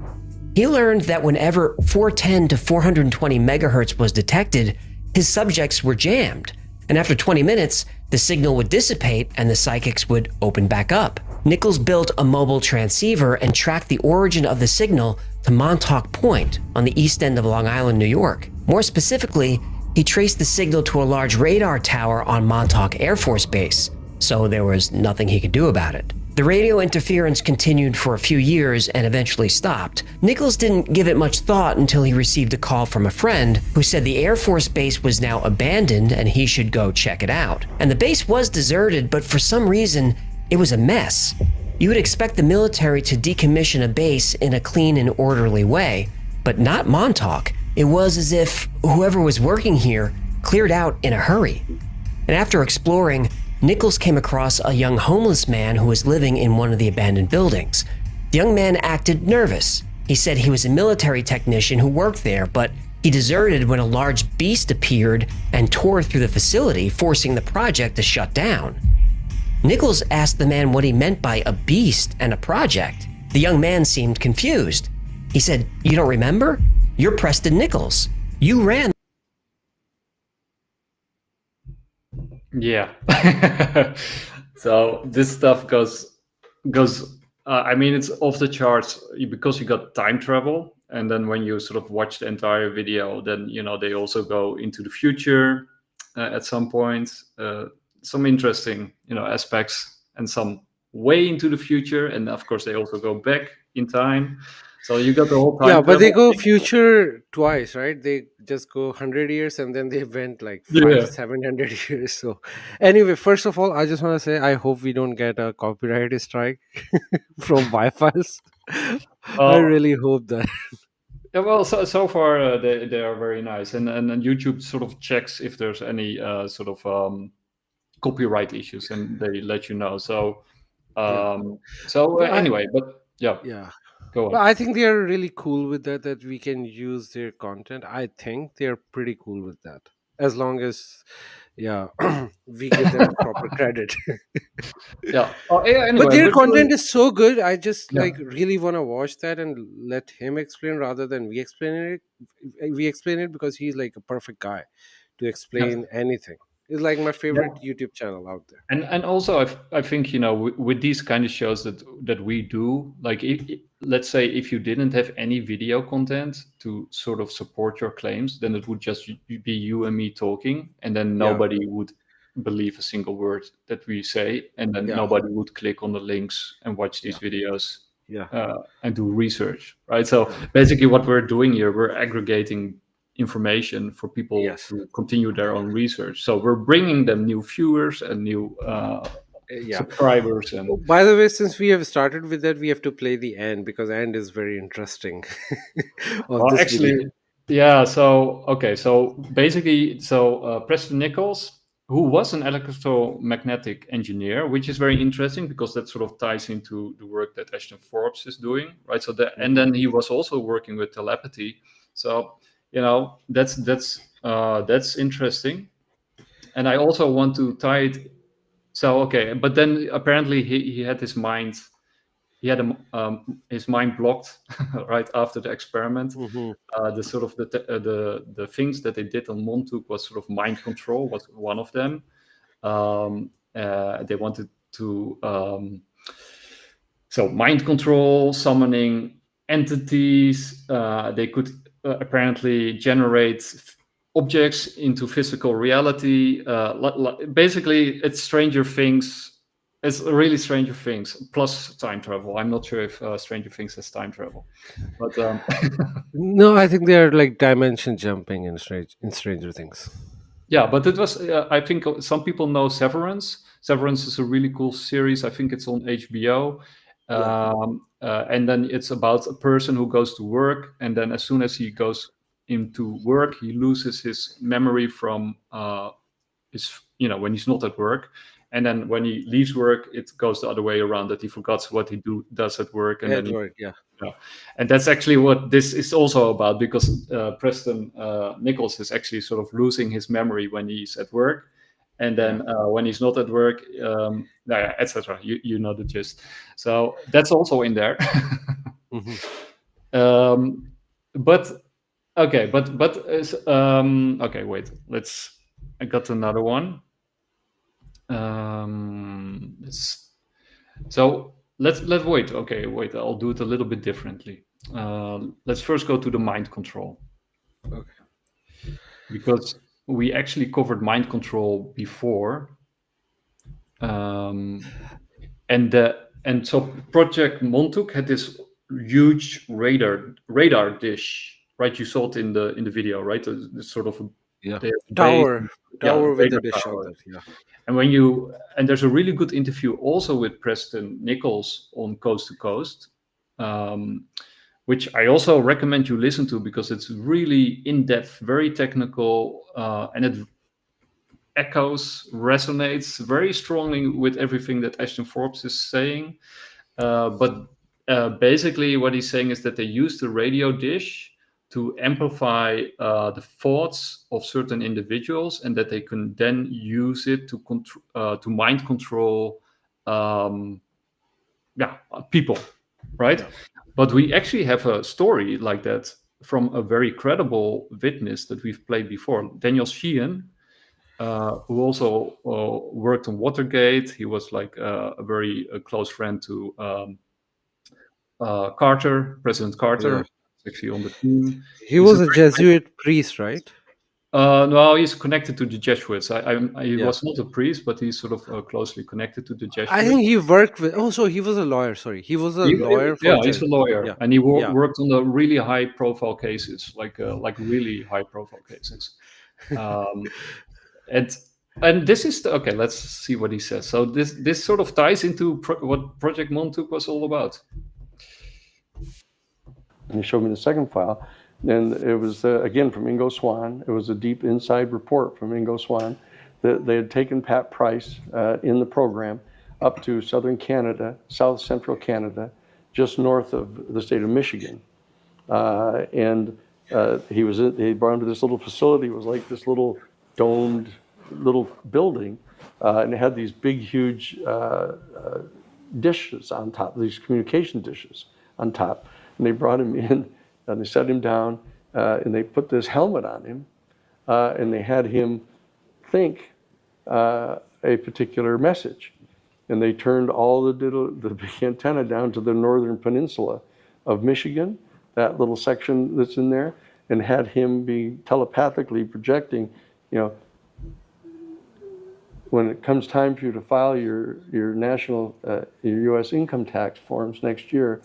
C: He learned that whenever 410 to 420 megahertz was detected, his subjects were jammed. And after 20 minutes, the signal would dissipate and the psychics would open back up. Nichols built a mobile transceiver and tracked the origin of the signal to Montauk Point on the east end of Long Island, New York. More specifically, he traced the signal to a large radar tower on Montauk Air Force Base, so there was nothing he could do about it. The radio interference continued for a few years and eventually stopped. Nichols didn't give it much thought until he received a call from a friend who said the Air Force Base was now abandoned and he should go check it out. And the base was deserted, but for some reason, it was a mess. You would expect the military to decommission a base in a clean and orderly way, but not Montauk. It was as if whoever was working here cleared out in a hurry. And after exploring, Nichols came across a young homeless man who was living in one of the abandoned buildings. The young man acted nervous. He said he was a military technician who worked there, but he deserted when a large beast appeared and tore through the facility, forcing the project to shut down. Nichols asked the man what he meant by a beast and a project. The young man seemed confused. He said, "You don't remember? You're Preston Nichols. You ran."
A: Yeah. So this stuff goes. I mean, it's off the charts because you got time travel, and then when you sort of watch the entire video, then they also go into the future at some point. Some interesting aspects, and some way into the future, and of course they also go back in time. So you got the whole time
B: Yeah, but they
A: travel
B: go
A: thing.
B: future twice, right? They just go 100 years and then they went like five,
A: Yeah.
B: 700 years. So, anyway, first of all, I just want to say I hope we don't get a copyright strike from Wi Fi's. I
A: Oh,
B: really hope that.
A: yeah, well, so far they are very nice, and YouTube sort of checks if there's any sort of copyright issues, and they let you know. So
B: Yeah. But
A: anyway, but yeah,
B: yeah.
A: go
B: But
A: on.
B: I think they are really cool with that we can use their content. I think they're pretty cool with that. As long as, yeah, we give them proper credit.
A: Yeah. Oh, yeah.
B: But
A: Anyway,
B: their
A: we're
B: content
A: doing.
B: is so good. I just
A: Yeah.
B: like really want to watch that and let him explain rather than we explain it. We explain it because he's like a perfect guy to
A: Yeah.
B: explain anything. It's like my favorite
A: Yeah.
B: YouTube channel out there.
A: And also I think, with these kind of shows that we do, like, let's say if you didn't have any video content to sort of support your claims, then it would just be you and me talking, and then
B: Yeah,
A: nobody would believe a single word that we say, and then
B: yeah,
A: nobody would click on the links and watch
B: yeah,
A: these videos
B: yeah,
A: and do research, right? So
B: yeah.
A: basically what we're doing here, we're aggregating information for people
B: Yes,
A: to continue their own research. So we're bringing them new viewers and new
B: yeah.
A: subscribers.
B: Oh,
A: And
B: by the way, since we have started with that, we have to play the end because end is very interesting of
A: well,
B: this video.
A: actually, yeah. So okay. So basically, Preston Nichols, who was an electromagnetic engineer, which is very interesting because that sort of ties into the work that Ashton Forbes is doing, right? So that, and then he was also working with telepathy. So that's interesting. And I also want to tie it. So okay, but then apparently he had his mind. He had his mind blocked right after the experiment.
B: Hmm.
A: The sort of the things that they did on Montauk was sort of mind control was one of them. They wanted to so mind control, summoning entities. They could apparently generate objects into physical reality. Basically, it's Stranger Things. It's really Stranger Things plus time travel. I'm not sure if Stranger Things has time travel, but
B: No, I think they are like dimension jumping in Stranger Things.
A: yeah. But it was. I think some people know Severance. Severance is a really cool series. I think it's on HBO.
B: Yeah,
A: And then it's about a person who goes to work, and then as soon as he goes into work, he loses his memory from his, when he's not at work, and then when he leaves work, it goes the other way around, that he forgets what he does at work, and then he,
B: Edward. Yeah,
A: yeah. And that's actually what this is also about, because Preston Nichols is actually sort of losing his memory when he's at work, and
B: yeah.
A: then when he's not at work, etc. You know the gist. So that's also in there.
B: Hmm.
A: um, but okay, okay. Wait, I got another one. Let's So let's wait. Okay, wait. I'll do it a little bit differently. Let's first go to the mind control,
B: Okay.
A: because we actually covered mind control before, um, and so Project Montauk had this huge radar dish, right? You saw it in the video, right? It's sort of
B: Yeah.
A: they have a base,
B: Tower,
A: yeah,
B: tower with a
A: radar
B: dish on
A: tower.
B: that. Yeah.
A: And there's a really good interview also with Preston Nichols on Coast to Coast, um, which I also recommend you listen to, because it's really in depth, very technical, and it resonates very strongly with everything that Ashton Forbes is saying. But basically, what he's saying is that they use the radio dish to amplify the thoughts of certain individuals, and that they can then use it to mind control, um, people, right?
B: Yeah.
A: But we actually have a story like that from a very credible witness that we've played before, Daniel Sheehan, who also worked on Watergate. He was like a very close friend to Carter, President
B: Yeah.
A: Carter, actually on the team.
B: He
A: He's a
B: was a Jesuit priest, right?
A: no, he's connected to the Jesuits. He
B: Yeah.
A: was not a priest, but he's sort of closely connected to the
B: I
A: Jesuits.
B: think he worked with. Oh, so he was a lawyer. Sorry, he was a lawyer for
A: Yeah, he's
B: Jesuit.
A: a lawyer,
B: Yeah.
A: and he
B: Yeah.
A: worked on the really high-profile cases, like really high-profile cases. Um, and this is okay. Let's see what he says. So this sort of ties into what Project Montauk was all about.
D: And he showed me the second file, and it was again from Ingo Swann. It was a deep inside report from Ingo Swann that they had taken Pat Price in the program up to southern Canada, south central Canada, just north of the state of Michigan, and they brought him to this little facility. It was like this little domed little building, and it had these big, huge dishes on top, these communication dishes on top. And they brought him in, and they set him down, and they put this helmet on him, and they had him think a particular message. And they turned all the big antenna down to the northern peninsula of Michigan, that little section that's in there, and had him be telepathically projecting, when it comes time for you to file your national, your U.S. income tax forms next year,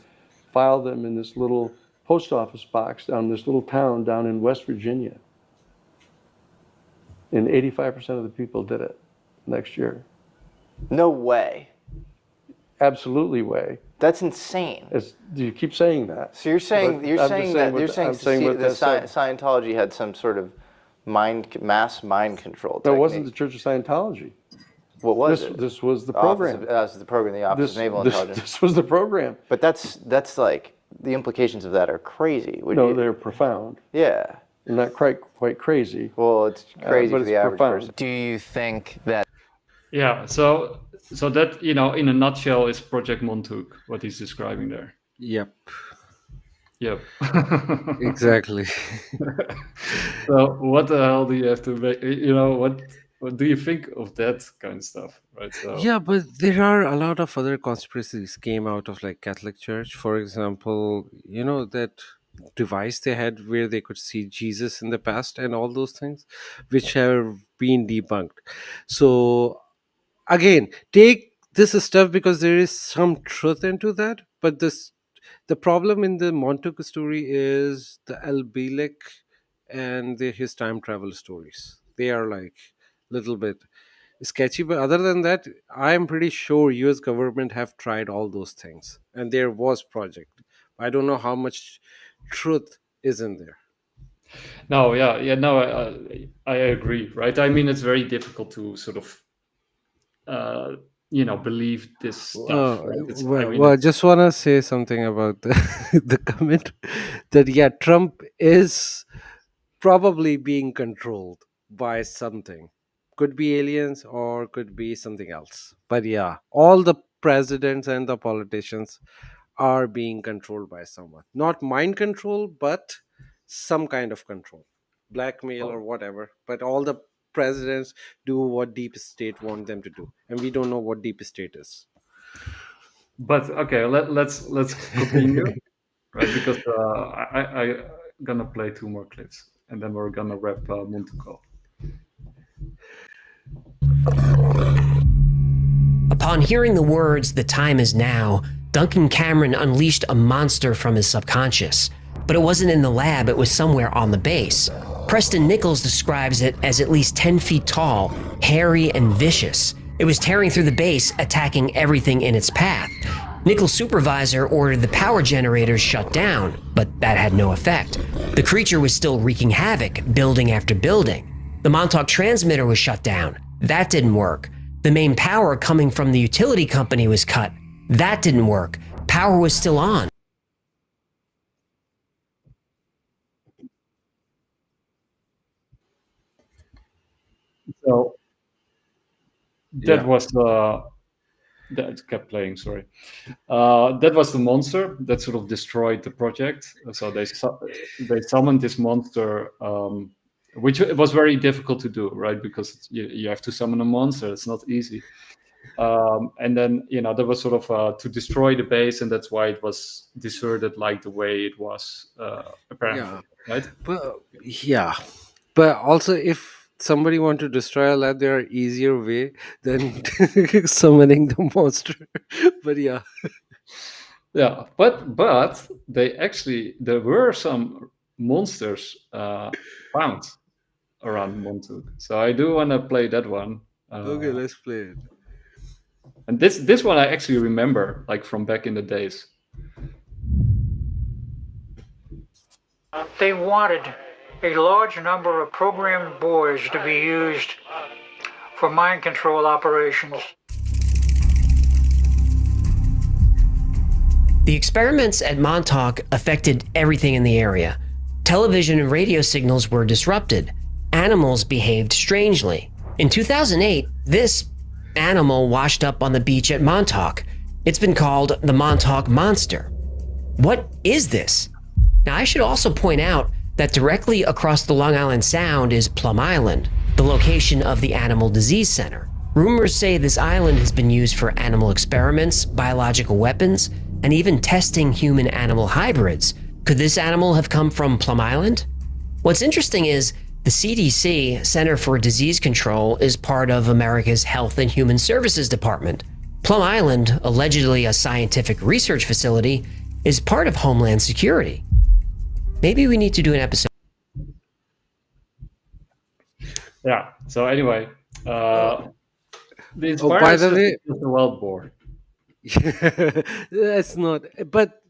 D: file them in this little post office box down in this little town down in West Virginia. And 85% of the people did it next year.
E: No way.
D: Absolutely way.
E: That's insane.
D: You keep saying that.
E: So you're saying Scientology had some sort of mass mind control technique.
D: No, it wasn't the Church of Scientology.
E: What was it?
D: This was the program.
E: That was the program, the Office of Naval Intelligence.
D: This was the program.
E: But that's like, the implications of that are crazy.
D: They're profound.
E: Yeah.
D: They're not quite crazy.
E: Well, it's crazy for the average person.
F: Do you think that?
A: Yeah. So that, in a nutshell, is Project Montauk, what he's describing there.
B: Yep.
A: Yep.
B: Exactly.
A: So what the hell do you have to make? What do you think of that kind of stuff, right? So
B: Yeah, but there are a lot of other conspiracies came out of like Catholic Church. For example, that device they had where they could see Jesus in the past and all those things, which have been debunked. So again, take this stuff because there is some truth into that, but the problem in the Montauk story is the Albilik and his time travel stories. They are like little bit sketchy, but other than that, I am pretty sure US government have tried all those things and there was project. I don't know how much truth is in there.
A: no, I agree, right? I mean, it's very difficult to sort of believe this stuff. Right?
B: I just want to say something about the comment that Trump is probably being controlled by something. Could be aliens or could be something else. But all the presidents and the politicians are being controlled by someone. Not mind control, but some kind of control. Blackmail or whatever. But all the presidents do what deep state want them to do. And we don't know what deep state is.
A: But okay, let's continue, right? Because I'm gonna play 2 more clips and then we're gonna wrap Montauk.
C: Upon hearing the words, "The time is now," Duncan Cameron unleashed a monster from his subconscious. But it wasn't in the lab, it was somewhere on the base. Preston Nichols describes it as at least 10 feet tall, hairy, and vicious. It was tearing through the base, attacking everything in its path. Nichols' supervisor ordered the power generators shut down, but that had no effect. The creature was still wreaking havoc, building after building. The Montauk transmitter was shut down. That didn't work. The main power coming from the utility company was cut. That didn't work. Power was still on.
A: So that was that kept playing. Sorry, that was the monster that sort of destroyed the project. So they summoned this monster, which it was very difficult to do, right? Because you have to summon a monster. It's not easy. And then there was sort of to destroy the base, and that's why it was deserted like the way it was apparently, right?
B: But also if somebody want to destroy a lab, there are easier way than summoning the monster. But
A: but there were some monsters found around Montauk, so I do want to play that one.
B: Okay, let's play it.
A: And this one I actually remember, like from back in the days.
G: They wanted a large number of programmed boys to be used for mind control operations.
C: The experiments at Montauk affected everything in the area. Television and radio signals were disrupted. Animals behaved strangely. In 2008, this animal washed up on the beach at Montauk. It's been called the Montauk Monster. What is this? Now, I should also point out that directly across the Long Island Sound is Plum Island, the location of the Animal Disease Center. Rumors say this island has been used for animal experiments, biological weapons, and even testing human-animal hybrids. Could this animal have come from Plum Island? What's interesting is the CDC, Center for Disease Control, is part of America's Health and Human Services Department. Plum Island, allegedly a scientific research facility, is part of Homeland Security. Maybe we need to do an episode.
A: Yeah. So anyway, the
B: Oh, by the
A: inspiration
B: way,
A: is just a wild boar.
B: that's not. But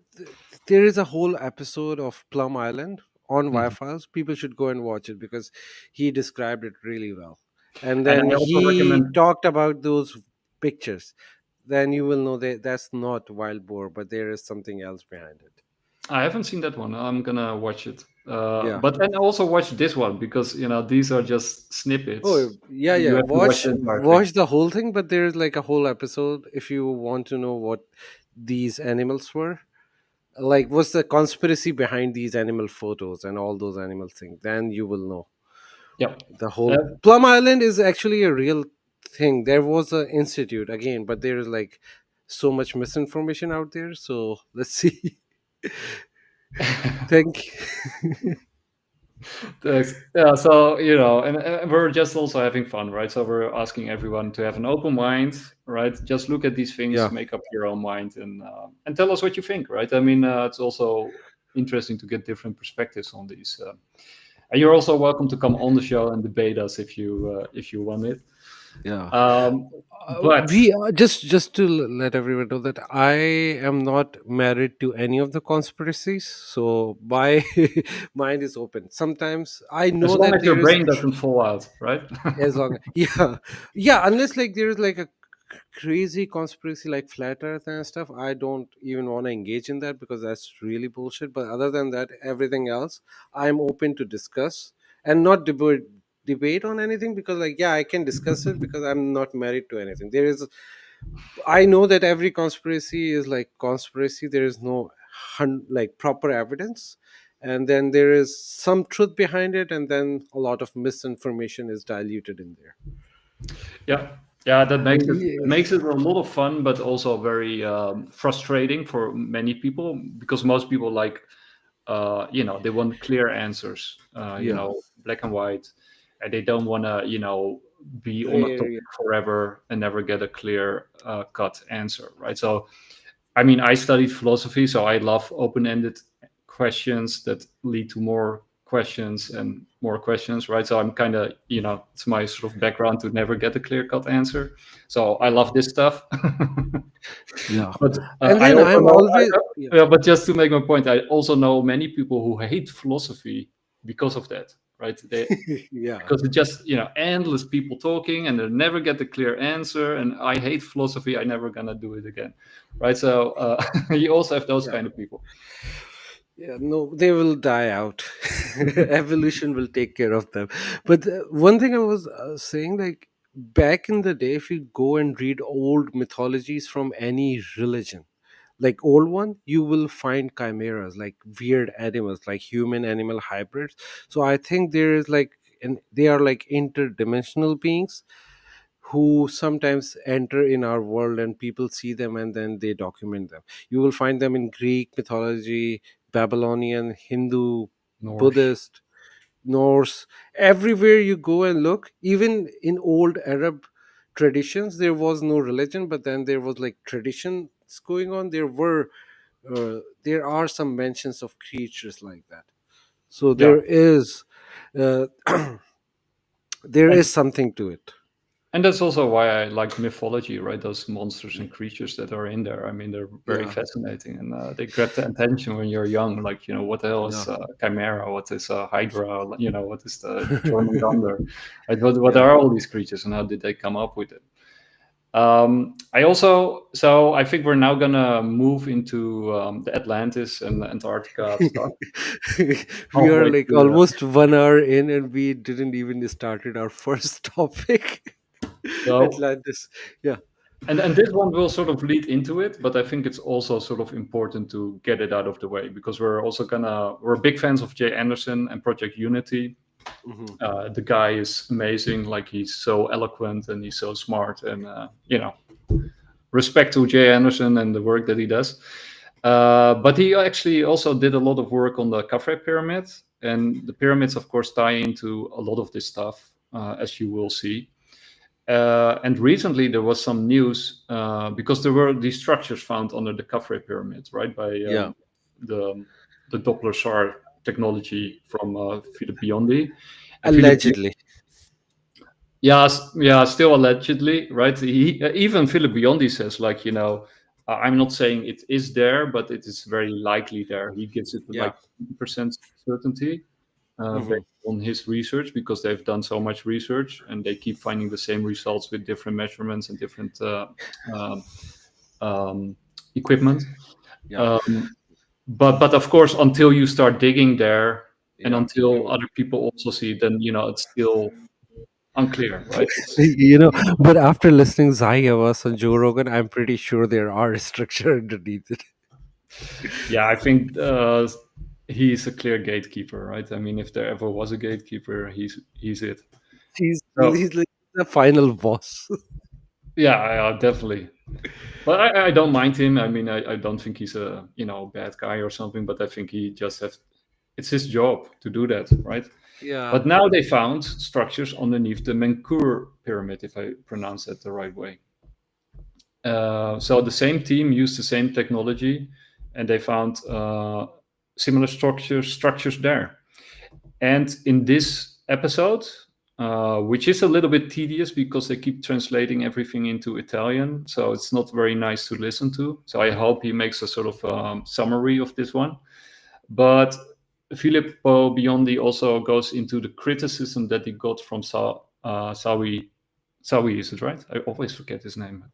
B: there is a whole episode of Plum Island on
A: Mhm.
B: Wi-Files. People should go and watch it because he described it really well. And
A: And
B: then
A: I also
B: he
A: recommend.
B: talked about those pictures. Then you will know that that's not wild boar, but there is something else behind it.
A: I haven't seen that one. I'm gonna watch it.
B: Yeah.
A: But then also watch this one because these are just
B: Oh,
A: snippets.
B: yeah,
A: You
B: yeah.
A: have to watch
B: Watch
A: the entire thing.
B: watch the whole thing, but there is like a whole episode if you want to know what these animals were. Like what's the conspiracy behind these animal photos and all those animal things, then you will know
A: Yeah.
B: the whole.
A: Uh,
B: Plum Island is actually a real thing. There was an institute again, but there is like so much misinformation out there, so let's see. Thank
A: Thanks. Yeah, so and we're just also having fun, right? So we're asking everyone to have an open mind, right? Just look at these things,
B: yeah,
A: make up your own mind, and tell us what you think, right? I mean, it's also interesting to get different perspectives on these. And you're also welcome to come on the show and debate us if you want it.
B: yeah.
A: But
B: We just to let everyone know that I am not married to any of the conspiracies, so my mind is open. Sometimes I
A: as
B: know
A: long
B: that
A: as your
B: there is,
A: brain doesn't fall out, right?
B: as long, yeah, yeah, unless like there is like a crazy conspiracy like flat earth and stuff, I don't even want to engage in that because that's really bullshit. But other than that, everything else I'm open to discuss and not debate on anything, because like yeah, I can discuss it because I'm not married to anything. There is, I know that every conspiracy is like conspiracy. There is no like proper evidence, and then there is some truth behind it, and then a lot of misinformation is diluted in there.
A: Yeah, yeah, that makes it
B: Yeah,
A: makes it a lot of fun, but also very frustrating for many people because most people they want clear answers,
B: yeah,
A: black and white, and they don't want to be on a
B: gray area.
A: topic forever and never get a clear cut answer, right? So I mean, I studied philosophy, so I love open-ended questions that lead to more questions and more questions, right? So I'm kind of, it's my sort of background to never get a clear-cut answer. So I love this stuff.
B: Yeah,
A: But
B: and
A: I
B: then
A: also
B: I'm
A: know,
B: always, yeah,
A: yeah, but just to make my point, I also know many people who hate philosophy because of that, right?
B: yeah,
A: Because it's just endless people talking and they never get the clear answer, and I hate philosophy, I never gonna do it again, right? So you also have those
B: yeah.
A: kind of people.
B: Yeah, no, they will die out. Evolution will take care of them. But one thing I was saying, like back in the day, if you go and read old mythologies from any religion, like old one, you will find chimeras, like weird animals, like human animal hybrids. So I think there is like, and they are like interdimensional beings who sometimes enter in our world and people see them and then they document them. You will find them in Greek mythology, Babylonian, Hindu,
A: Norse.
B: Buddhist, Norse. Everywhere you go and look, even in old Arab traditions, there was no religion, but then there was like traditions going on. There are some mentions of creatures like that. So
A: Yeah.
B: uh, there
A: and
B: is something to it.
A: and that's also why I like mythology, right? Those monsters and creatures that are in there, I mean, they're very
B: Yeah,
A: fascinating, and they grab the attention when you're young, like what the hell
B: yeah,
A: is chimera, what is hydra, what is the Jormungandr, right? What
B: yeah.
A: are all these creatures and how did they come up with it? I think we're now gonna move into the Atlantis and the Antarctica stuff.
B: We are
A: Halfway
B: like
A: through,
B: almost 1 hour in and we didn't even started our first topic.
A: so
B: Atlantis. Yeah.
A: and this one will sort of lead into it, but I think it's also sort of important to get it out of the way because we're big fans of Jay Anderson and Project Unity. The guy is amazing. Like, he's so eloquent and he's so smart, and respect to Jay Anderson and the work that he does. But he actually also did a lot of work on the Khafre pyramid, and the pyramids, of course, tie into a lot of this stuff, as you will see. And recently there was some news because there were these structures found under the Khafre pyramid, right, by the Doppler SAR technology from Philip Biondi.
B: Allegedly.
A: Yeah, still allegedly, right? Even Philip Biondi says, like, I'm not saying it is there, but it is very likely there. He gives it like 50% certainty based on his research, because they've done so much research and they keep finding the same results with different measurements and different equipment. But of course, until you start digging there and until other people also see, then it's still unclear, right?
B: But after listening Zai Havas on Joe Rogan, I'm pretty sure there are a structure underneath it.
A: Yeah, I think he's a clear gatekeeper, right? I mean, if there ever was a gatekeeper, he's it.
B: He's like the final boss.
A: Yeah, definitely. But I don't mind him. I mean, I don't think he's a bad guy or something. But I think he just it's his job to do that, right?
B: Yeah.
A: But now they found structures underneath the Menkaure pyramid, if I pronounce that the right way. So the same team used the same technology, and they found similar structures there. And in this episode, which is a little bit tedious because they keep translating everything into Italian, so it's not very nice to listen to. So I hope he makes a sort of summary of this one. But Filippo Biondi also goes into the criticism that he got from Sawi, is it right? I always forget his name.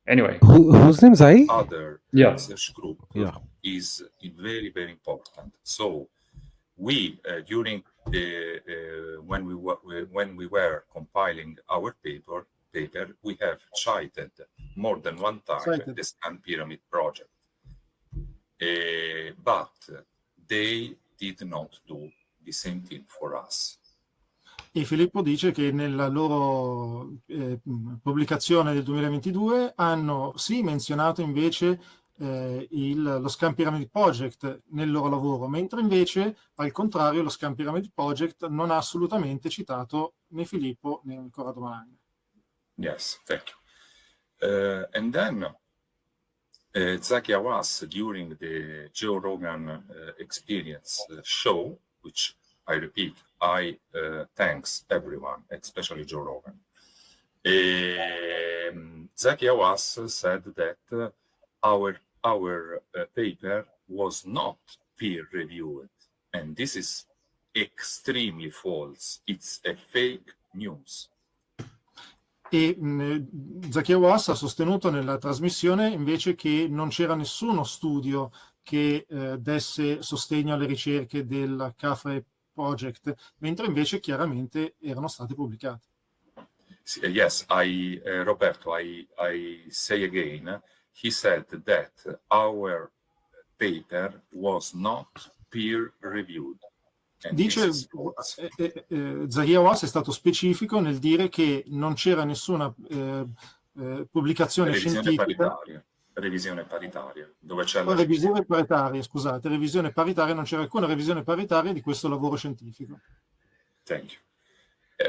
A: Anyway.
B: Whose name is Zai?
F: Other research group is very, very important. So we, during when we were compiling our paper, we have cited more than one time the Scan Pyramid project. But they did not do the same thing for us.
H: E Filippo dice che nella loro pubblicazione del 2022 hanno sì menzionato invece lo Scan Pyramid Project nel loro lavoro, mentre invece al contrario lo Scan Pyramid Project non ha assolutamente citato né Filippo né Corrado Malagna.
F: Yes, thank you. And then Zaki Havas, during the Joe Rogan Experience show, which I repeat, I thanks everyone, especially Joe Rogan. Zaki Havas said that our paper was not peer-reviewed, and this is extremely false. It's a fake news.
H: E Zaki Havas ha sostenuto nella trasmissione invece che non c'era nessuno studio che desse sostegno alle ricerche del Khafre Project, mentre invece chiaramente erano state pubblicate.
F: Yes, Roberto, I say again, he said that our paper was not peer-reviewed.
H: Dice Zaki Havas è stato specifico nel dire che non c'era nessuna pubblicazione scientifica.
F: Revisione paritaria, dove c'è
H: revisione paritaria, scusate, revisione paritaria, non c'era alcuna revisione paritaria di questo lavoro scientifico.
F: Thank you.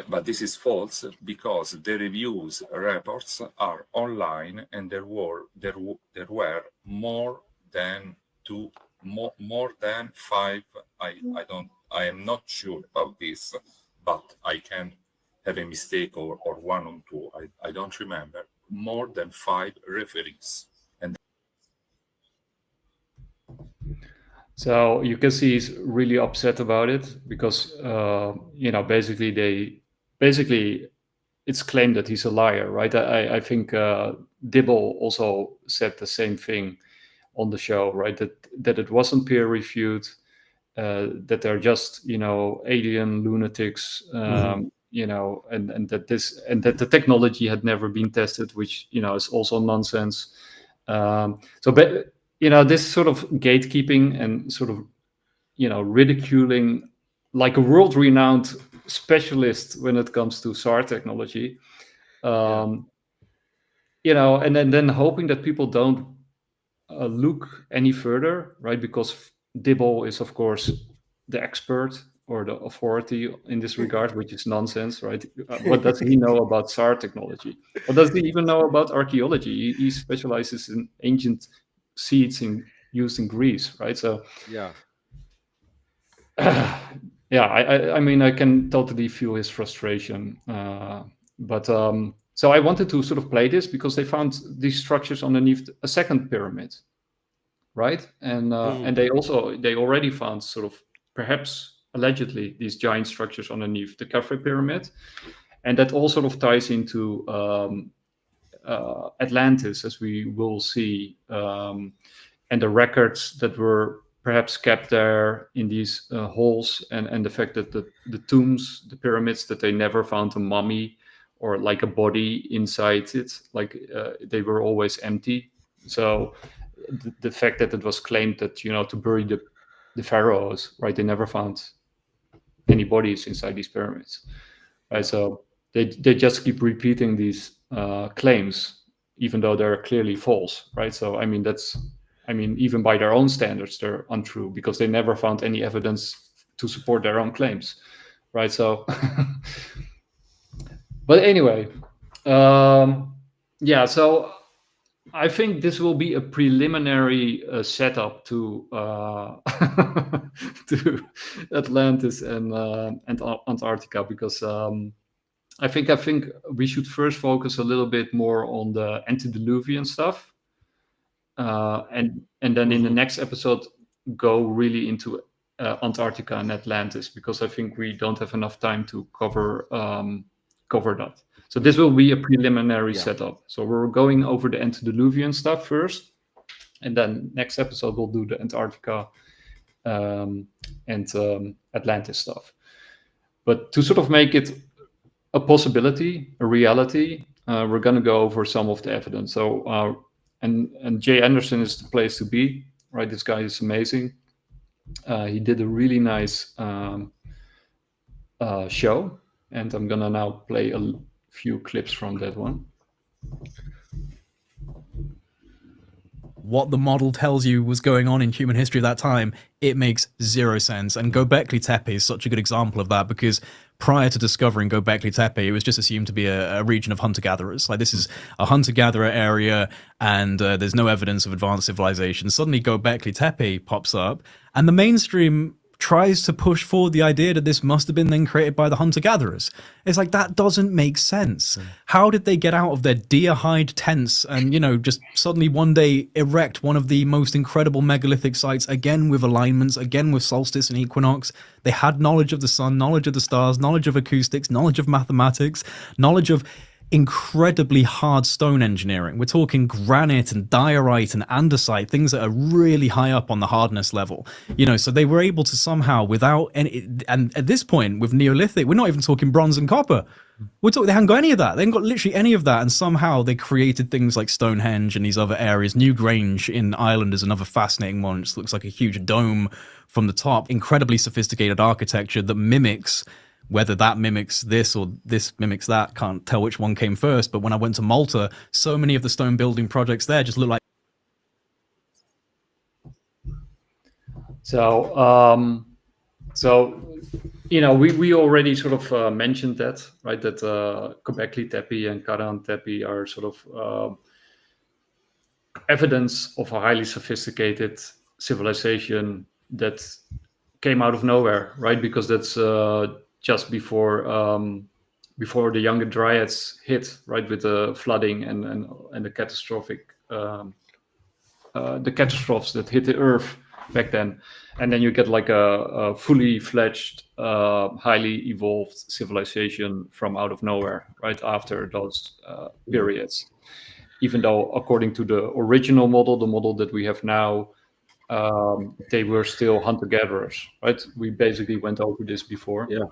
F: But this is false because the reviews reports are online and there were more than five. I am not sure about this, but I can have a mistake or one or two. I don't remember. More than 5 referees.
A: So you can see he's really upset about it because, basically it's claimed that he's a liar, right? I think Dibble also said the same thing on the show, right? That it wasn't peer reviewed, that they're just, alien lunatics, and that the technology had never been tested, which, is also nonsense. This sort of gatekeeping and sort of, ridiculing like a world-renowned specialist when it comes to SAR technology. You know, and then hoping that people don't look any further, right? Because Dibble is, of course, the expert or the authority in this regard, which is nonsense, right? What does he know about SAR technology? What does he even know about archaeology? He specializes in ancient seeds used in Greece, right? So
B: Yeah.
A: I mean, I can totally feel his frustration. But so I wanted to sort of play this because they found these structures underneath a second pyramid, right? And they already found sort of perhaps allegedly these giant structures underneath the Khafre pyramid, and that all sort of ties into Atlantis, as we will see, and the records that were perhaps kept there in these holes, and the fact that the tombs, the pyramids, that they never found a mummy or like a body inside it, like they were always empty. So the fact that it was claimed that, you know, to bury the pharaohs, right, they never found any bodies inside these pyramids, right? So they just keep repeating these claims, even though they're clearly false, right? So I mean, even by their own standards, they're untrue because they never found any evidence to support their own claims, right? So, but anyway, so I think this will be a preliminary setup to to Atlantis and Antarctica, because I think we should first focus a little bit more on the antediluvian stuff, and then in the next episode go really into Antarctica and Atlantis, because I think we don't have enough time to cover that. So this will be a preliminary setup. So we're going over the antediluvian stuff first, and then next episode we'll do the Antarctica and Atlantis stuff. But to sort of make it a possibility, a reality, we're going to go over some of the evidence. So and Jay Anderson is the place to be, right? This guy is amazing. He did a really nice show, and I'm gonna now play a few clips from that one.
I: What the model tells you was going on in human history at that time, it makes zero sense. And Göbekli Tepe is such a good example of that, because prior to discovering Göbekli Tepe, it was just assumed to be a region of hunter-gatherers. Like, this is a hunter-gatherer area, and there's no evidence of advanced civilization. Suddenly Göbekli Tepe pops up, and the mainstream tries to push forward the idea that this must have been then created by the hunter-gatherers. It's like, that doesn't make sense. How did they get out of their deer hide tents and, you know, just suddenly one day erect one of the most incredible megalithic sites, again with alignments, again with solstice and equinox? They had knowledge of the sun, knowledge of the stars, knowledge of acoustics, knowledge of mathematics, knowledge of incredibly hard stone engineering. We're talking granite and diorite and andesite, things that are really high up on the hardness level. You know, so they were able to somehow, without any, and at this point with Neolithic, we're not even talking bronze and copper. They haven't got any of that. They haven't got literally any of that. And somehow they created things like Stonehenge and these other areas. Newgrange in Ireland is another fascinating one. It just looks like a huge dome from the top. Incredibly sophisticated architecture that mimics, whether that mimics this or this mimics that, can't tell which one came first. But when I went to Malta, so many of the stone building projects there just look like.
A: So, you know, we already sort of mentioned that, right? That Göbekli Tepe and Karahan Tepe are sort of evidence of a highly sophisticated civilization that came out of nowhere, right? Because that's just before the Younger Dryas hit, right, with the flooding and the catastrophic the catastrophes that hit the Earth back then. And then you get like a fully fledged, highly evolved civilization from out of nowhere, right after those periods. Even though, according to the original model, the model that we have now, they were still hunter-gatherers, right? We basically went over this before.
B: Yeah.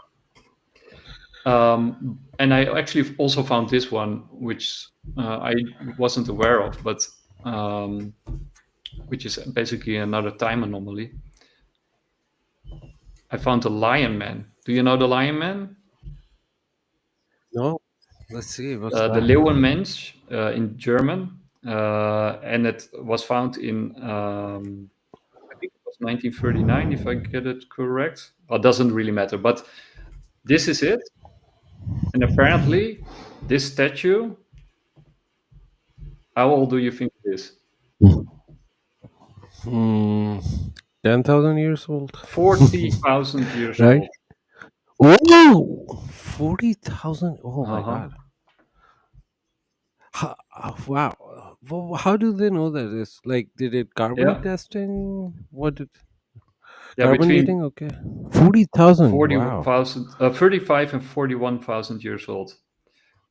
A: And I actually also found this one, which I wasn't aware of, but which is basically another time anomaly. I found the Lion Man. Do you know the Lion Man?
B: No, let's see. What's
A: The
B: that?
A: Leeuwenmensch in German, and it was found in I think it was 1939, if I get it correct. Well, it doesn't really matter, but this is it. And apparently, this statue. How old do you think it is?
B: 10,000 years old.
A: 40,000 years
B: Right?
A: old.
B: Whoa! 40,000. Oh my
A: Uh-huh.
B: God. Wow. How do they know that? It's like, did it carbon
A: Yeah.
B: testing? What did
A: Yeah,
B: carbon
A: between
B: dating? Okay. 40,000. Wow.
A: 35 and 41,000 years old.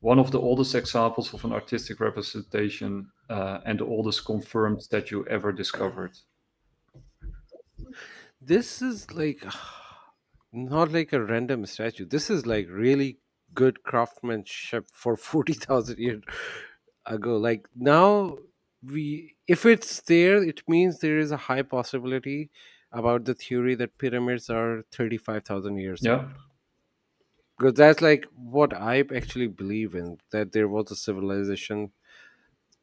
A: One of the oldest examples of an artistic representation and the oldest confirmed statue ever discovered.
B: This is like not like a random statue. This is like really good craftsmanship for 40,000 years ago. Like now, if it's there, it means there is a high possibility about the theory that pyramids are 35,000 years
A: Yeah.
B: old. Because that's like what I actually believe in, that there was a civilization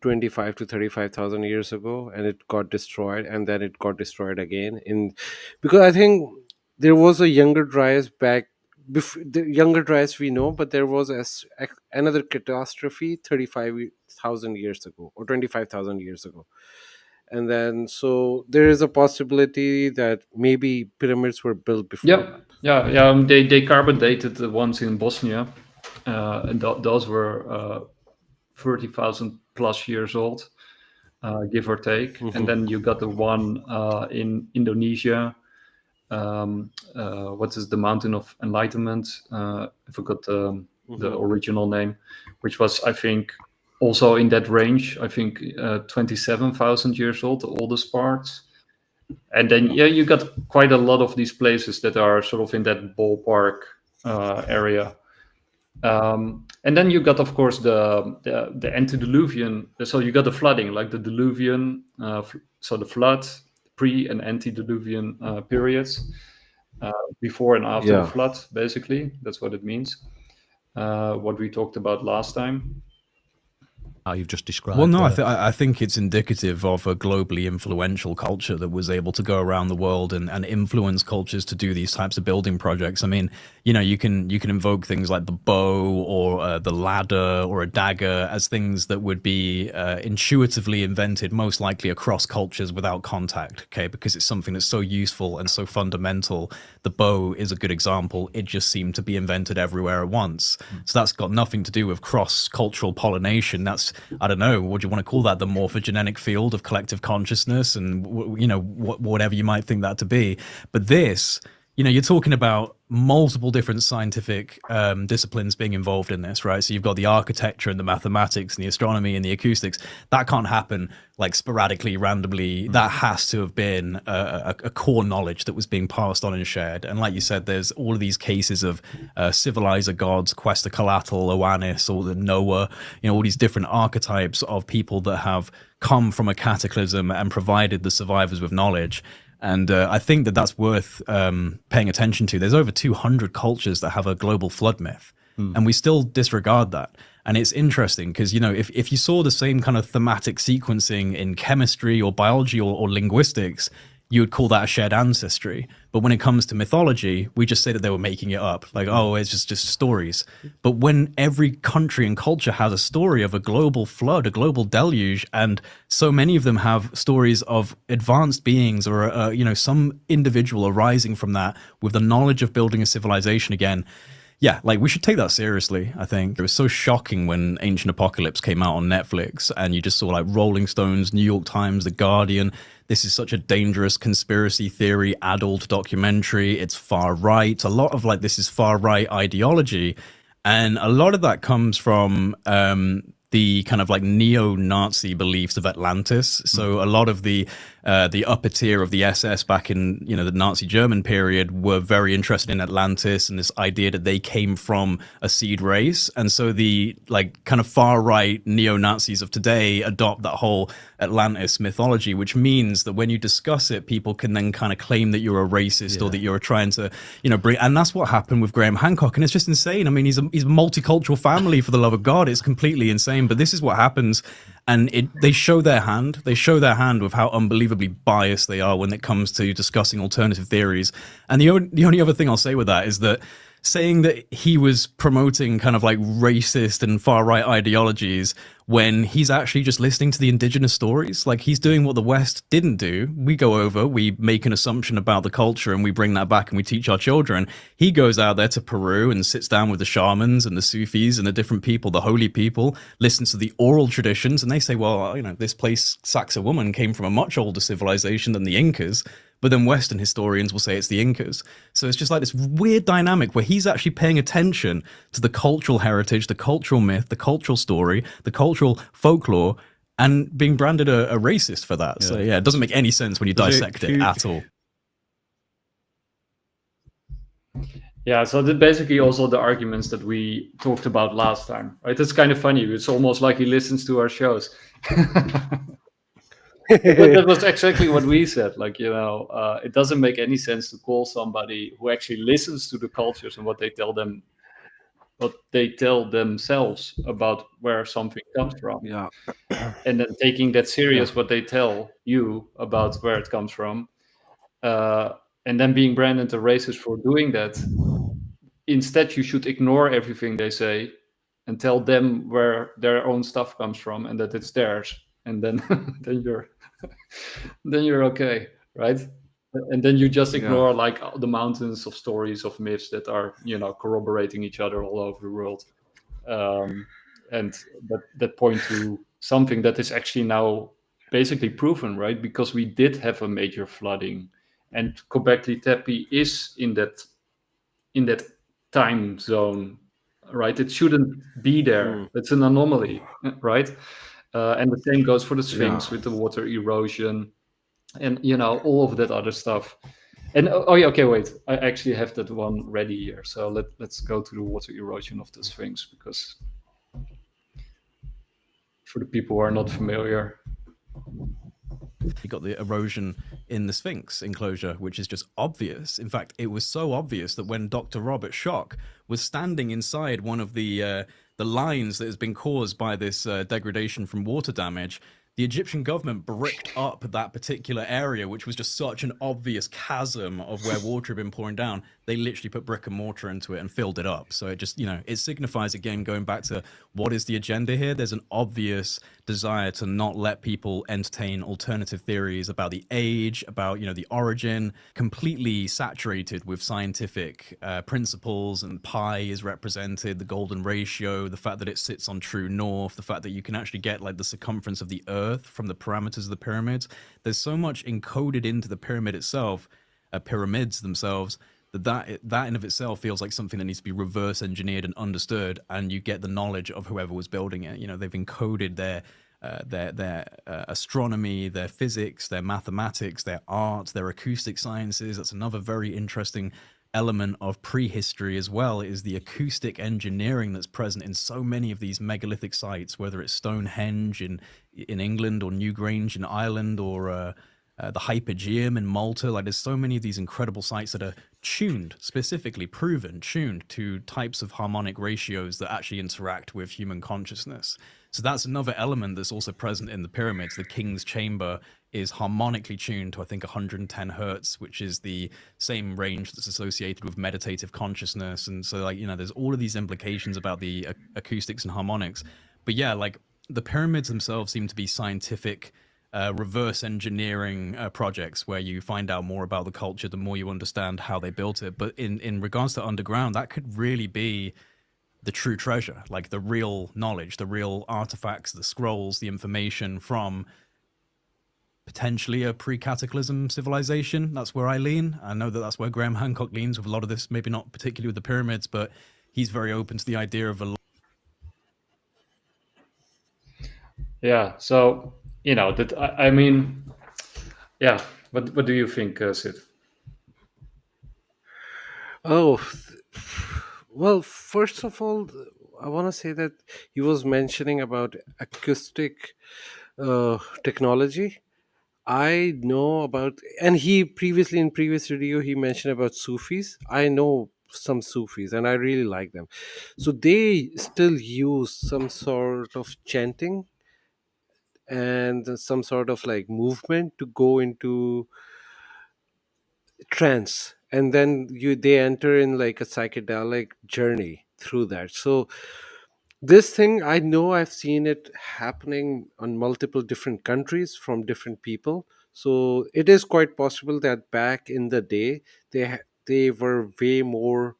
B: 25 to 35,000 years ago, and it got destroyed, and then it got destroyed again. Because I think there was a younger Dryas back before the younger Dryas we know, but there was another catastrophe 35,000 years ago or 25,000 years ago. And then so there is a possibility that maybe pyramids were built before that.
A: Yeah. They carbon dated the ones in Bosnia, and those were 30,000 plus years old, give or take. And then you got the one in Indonesia. What is the Mountain of Enlightenment? I forgot the original name, which was, I think, also in that range. I think 27,000 years old, the oldest parts. And then you got quite a lot of these places that are sort of in that ballpark area. And then you got, of course, the antediluvian. So you got the flooding, like the diluvian. So the flood, pre and antediluvian periods, before and after the flood. Basically, that's what it means. What we talked about last time.
J: How you've just described.
I: Well, no, I think it's indicative of a globally influential culture that was able to go around the world and influence cultures to do these types of building projects. I mean, you can invoke things like the bow or the ladder or a dagger as things that would be intuitively invented, most likely across cultures without contact. Okay, because it's something that's so useful and so fundamental. The bow is a good example. It just seemed to be invented everywhere at once. So that's got nothing to do with cross-cultural pollination. That's, I don't know, what do you want to call that? The morphogenetic field of collective consciousness and, whatever you might think that to be. But this, you're talking about multiple different scientific disciplines being involved in this, right? So you've got the architecture and the mathematics and the astronomy and the acoustics. That can't happen like sporadically, randomly. That has to have been a core knowledge that was being passed on and shared. And like you said, there's all of these cases of civilizer gods, Quetzalcoatl, Oannes, or the Noah, all these different archetypes of people that have come from a cataclysm and provided the survivors with knowledge. And I think that that's worth paying attention to. There's over 200 cultures that have a global flood myth, and we still disregard that. And it's interesting because, if you saw the same kind of thematic sequencing in chemistry or biology or linguistics, you would call that a shared ancestry. But when it comes to mythology, we just say that they were making it up. Like, oh, it's just stories. But when every country and culture has a story of a global flood, a global deluge, and so many of them have stories of advanced beings or, some individual arising from that with the knowledge of building a civilization again, yeah, like we should take that seriously, I think. It was so shocking when Ancient Apocalypse came out on Netflix and you just saw like Rolling Stones, New York Times, The Guardian. This is such a dangerous conspiracy theory, adult documentary. It's far right. A lot of this is far right ideology. And a lot of that comes from the kind of like neo-Nazi beliefs of Atlantis. So a lot of the the upper tier of the SS back in, you know, the Nazi German period were very interested in Atlantis and this idea that they came from a seed race. And so the like kind of far right neo-Nazis of today adopt that whole Atlantis mythology, which means that when you discuss it, people can then kind of claim that you're a racist or that you're trying to, you know, bring, and that's what happened with Graham Hancock. And it's just insane. I mean, he's a multicultural family, for the love of God. It's completely insane. But this is what happens. And they show their hand. They show their hand with how unbelievably biased they are when it comes to discussing alternative theories. And the only other thing I'll say with that is that saying that he was promoting kind of like racist and far-right ideologies when he's actually just listening to the indigenous stories. Like, he's doing what the West didn't do. We go over, we make an assumption about the culture, and we bring that back and we teach our children. He goes out there to Peru and sits down with the shamans and the Sufis and the different people, the holy people, listens to the oral traditions, and they say, well, you know, this place, Saxa woman, came from a much older civilization than the Incas. But then Western historians will say it's the Incas. So it's just like this weird dynamic where he's actually paying attention to the cultural heritage, the cultural myth, the cultural story, the cultural folklore, and being branded a racist for that. So yeah, it doesn't make any sense when you dissect it at all.
A: Yeah, so that basically also the arguments that we talked about last time, right? It's kind of funny. It's almost like he listens to our shows. But that was exactly what we said. Like, you know, it doesn't make any sense to call somebody who actually listens to the cultures and what they tell themselves about where something comes from.
B: Yeah.
A: And then taking that serious, what they tell you about where it comes from, and then being branded a racist for doing that. Instead, you should ignore everything they say and tell them where their own stuff comes from and that it's theirs. And then then you're okay, right? And then you just ignore like the mountains of stories of myths that are, you know, corroborating each other all over the world, and that point to something that is actually now basically proven, right? Because we did have a major flooding, and Göbekli Tepe is in that time zone, right? It shouldn't be there. It's an anomaly, right? And the same goes for the Sphinx with the water erosion and, you know, all of that other stuff. And wait, I actually have that one ready here. So let's go to the water erosion of the Sphinx, because for the people who are not familiar.
I: You got the erosion in the Sphinx enclosure, which is just obvious. In fact, it was so obvious that when Dr. Robert Schoch was standing inside one of the lines that has been caused by this degradation from water damage, the Egyptian government bricked up that particular area, which was just such an obvious chasm of where water had been pouring down. They literally put brick and mortar into it and filled it up. So it just, you know, it signifies, again, going back to what is the agenda here. There's an obvious desire to not let people entertain alternative theories about the age, about, you know, the origin, completely saturated with scientific principles, and pi is represented, the golden ratio, the fact that it sits on true north, the fact that you can actually get like the circumference of the earth from the parameters of the pyramids. There's so much encoded into the pyramid itself, pyramids themselves, that in of itself feels like something that needs to be reverse engineered and understood, and you get the knowledge of whoever was building it. You know, they've encoded their astronomy, their physics, their mathematics, their art, their acoustic sciences. That's another very interesting element of prehistory as well, is the acoustic engineering that's present in so many of these megalithic sites, whether it's Stonehenge in England, or Newgrange in Ireland, or the Hypogeum in Malta. Like, there's so many of these incredible sites that are tuned, specifically tuned to types of harmonic ratios that actually interact with human consciousness. So that's another element that's also present in the pyramids. The King's Chamber is harmonically tuned to, I think, 110 hertz, which is the same range that's associated with meditative consciousness. And so, like, you know, there's all of these implications about the acoustics and harmonics. But yeah, like, the pyramids themselves seem to be scientific reverse engineering projects where you find out more about the culture the more you understand how they built it. But in regards to underground, that could really be the true treasure, like the real knowledge, the real artifacts, the scrolls, the information from potentially a pre-cataclysm civilization. That's where I lean. I know that that's where Graham Hancock leans with a lot of this, maybe not particularly with the pyramids, but he's very open to the idea of a... Yeah,
A: so, you know, that I mean, yeah, what do you think, Sid?
B: Oh, well, first of all, I want to say that he was mentioning about acoustic technology. I know about, and he previously in previous video he mentioned about Sufis. I know some Sufis, and I really like them. So they still use some sort of chanting and some sort of like movement to go into trance, and then they enter in like a psychedelic journey through that. So this thing, I know I've seen it happening on multiple different countries from different people. So it is quite possible that back in the day they were way more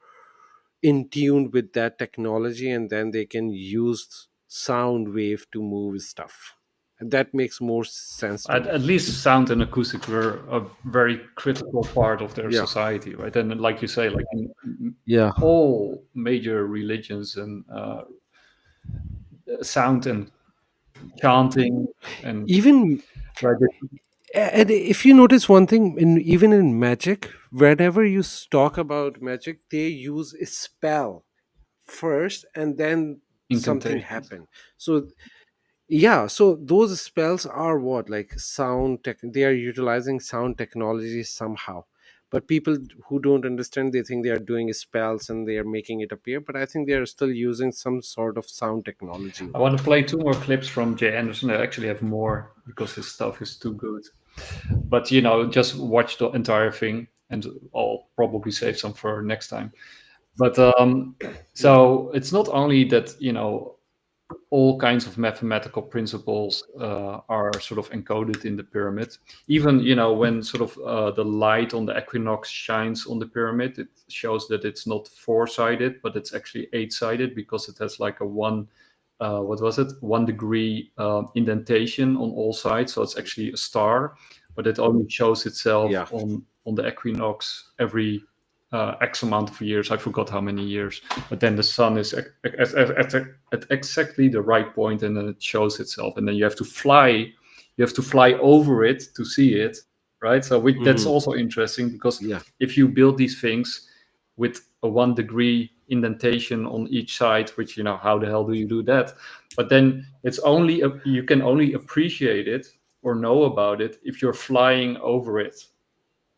B: in tune with that technology, and then they can use sound wave to move stuff, and that makes more sense to me.
A: At least sound and acoustic were a very critical part of their
B: Yeah.
A: society, right? And like you say, like in
B: Yeah.
A: all major religions and sound and chanting and
B: Even
A: right.
B: and if you notice one thing, in even in magic, whenever you talk about magic, they use a spell first and then something
A: Incantations.
B: happen. So yeah, so those spells are what, like sound tech, they are utilizing sound technology somehow. But people who don't understand, they think they are doing spells and they are making it appear, but I think they are still using some sort of sound technology
A: I
B: over
A: want to
B: there.
A: play two more clips from Jay Anderson. I actually have more because his stuff is too good. But just watch the entire thing, and I'll probably save some for next time. But so it's not only that all kinds of mathematical principles are sort of encoded in the pyramid. Even when sort of the light on the equinox shines on the pyramid, it shows that it's not four-sided, but it's actually eight-sided because it has like a what was it, 1 degree indentation on all sides. So it's actually a star, but it only shows itself
B: Yeah.
A: on the equinox every X amount of years. I forgot how many years. But then the sun is at exactly the right point, and then it shows itself. And then you have to fly. You have to fly over it to see it, right? So that's also interesting because
B: Yeah.
A: if you build these things with a 1 degree indentation on each side, which how the hell do you do that? But then it's only you can only appreciate it or know about it if you're flying over it,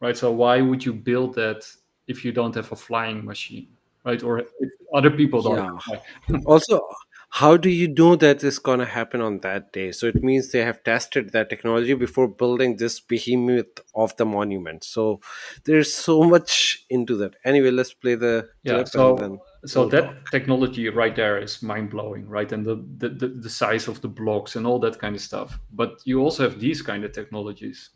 A: right? So why would you build that if you don't have a flying machine, right? Or if other people don't
B: Yeah.
A: fly.
B: Also, how do you know that it's going to happen on that day? So it means they have tested that technology before building this behemoth of the monument. So there's so much into that. Anyway, let's play the
A: Yeah,
B: clip and then
A: so
B: we'll
A: that
B: talk.
A: technology right there is mind-blowing, right? And the size of the blocks and all that kind of stuff. But you also have these kind of technologies.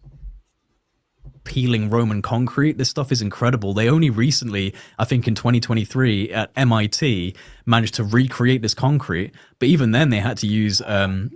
I: Peeling Roman concrete. This stuff is incredible. They only recently, I think in 2023 at MIT, managed to recreate this concrete. But even then they had to use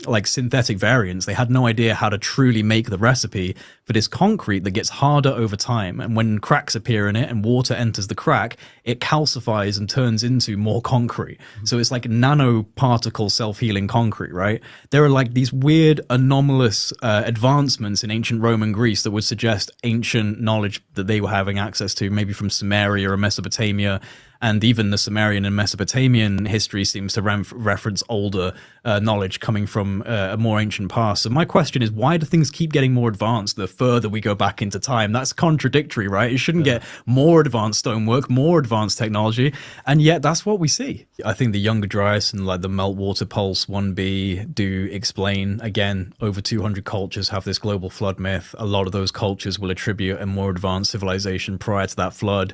I: like synthetic variants. They had no idea how to truly make the recipe for this concrete that gets harder over time. And when cracks appear in it and water enters the crack, it calcifies and turns into more concrete. So it's like nanoparticle self-healing concrete, right? There are like these weird anomalous advancements in ancient Roman Greece that would suggest ancient knowledge that they were having access to, maybe from Sumeria or Mesopotamia. And even the Sumerian and Mesopotamian history seems to reference older knowledge coming from a more ancient past. So my question is, why do things keep getting more advanced the further we go back into time? That's contradictory, right? It shouldn't get more advanced stonework, more advanced technology, and yet that's what we see. I think the Younger Dryas and like the Meltwater Pulse 1b do explain, again, over 200 cultures have this global flood myth. A lot of those cultures will attribute a more advanced civilization prior to that flood.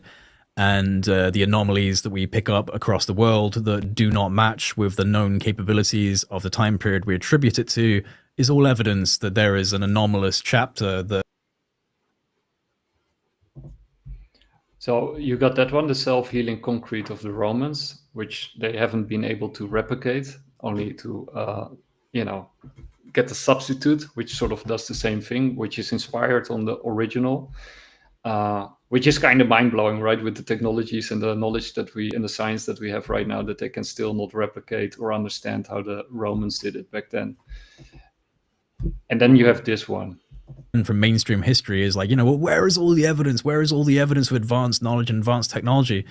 I: And the anomalies that we pick up across the world that do not match with the known capabilities of the time period we attribute it to is all evidence that there is an anomalous chapter that...
A: So you got that one, the self-healing concrete of the Romans, which they haven't been able to replicate, only to, get a substitute, which sort of does the same thing, which is inspired on the original. Which is kind of mind-blowing, right? With the technologies and the knowledge and the science that we have right now, that they can still not replicate or understand how the Romans did it back then. And then you have this one.
I: from mainstream history is like, well, where is all the evidence? Where is all the evidence of advanced knowledge and advanced technology?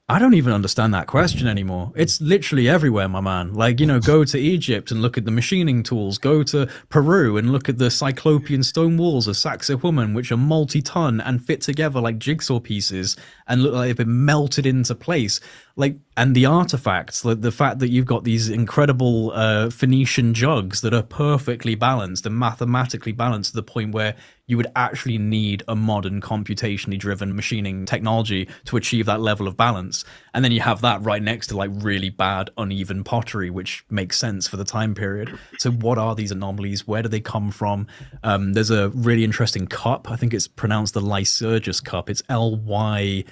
I: I don't even understand that question anymore. It's literally everywhere, my man. Like, go to Egypt and look at the machining tools. Go to Peru and look at the Cyclopean stone walls of Sacsayhuaman, which are multi-ton and fit together like jigsaw pieces and look like they've been melted into place. Like, and the artifacts, like the fact that you've got these incredible Phoenician jugs that are perfectly balanced and mathematically balanced to the point where you would actually need a modern computationally driven machining technology to achieve that level of balance. And then you have that right next to like really bad uneven pottery, which makes sense for the time period. So what are these anomalies? Where do they come from? There's a really interesting cup. I think it's pronounced the Lycurgus cup. It's LYRCGUS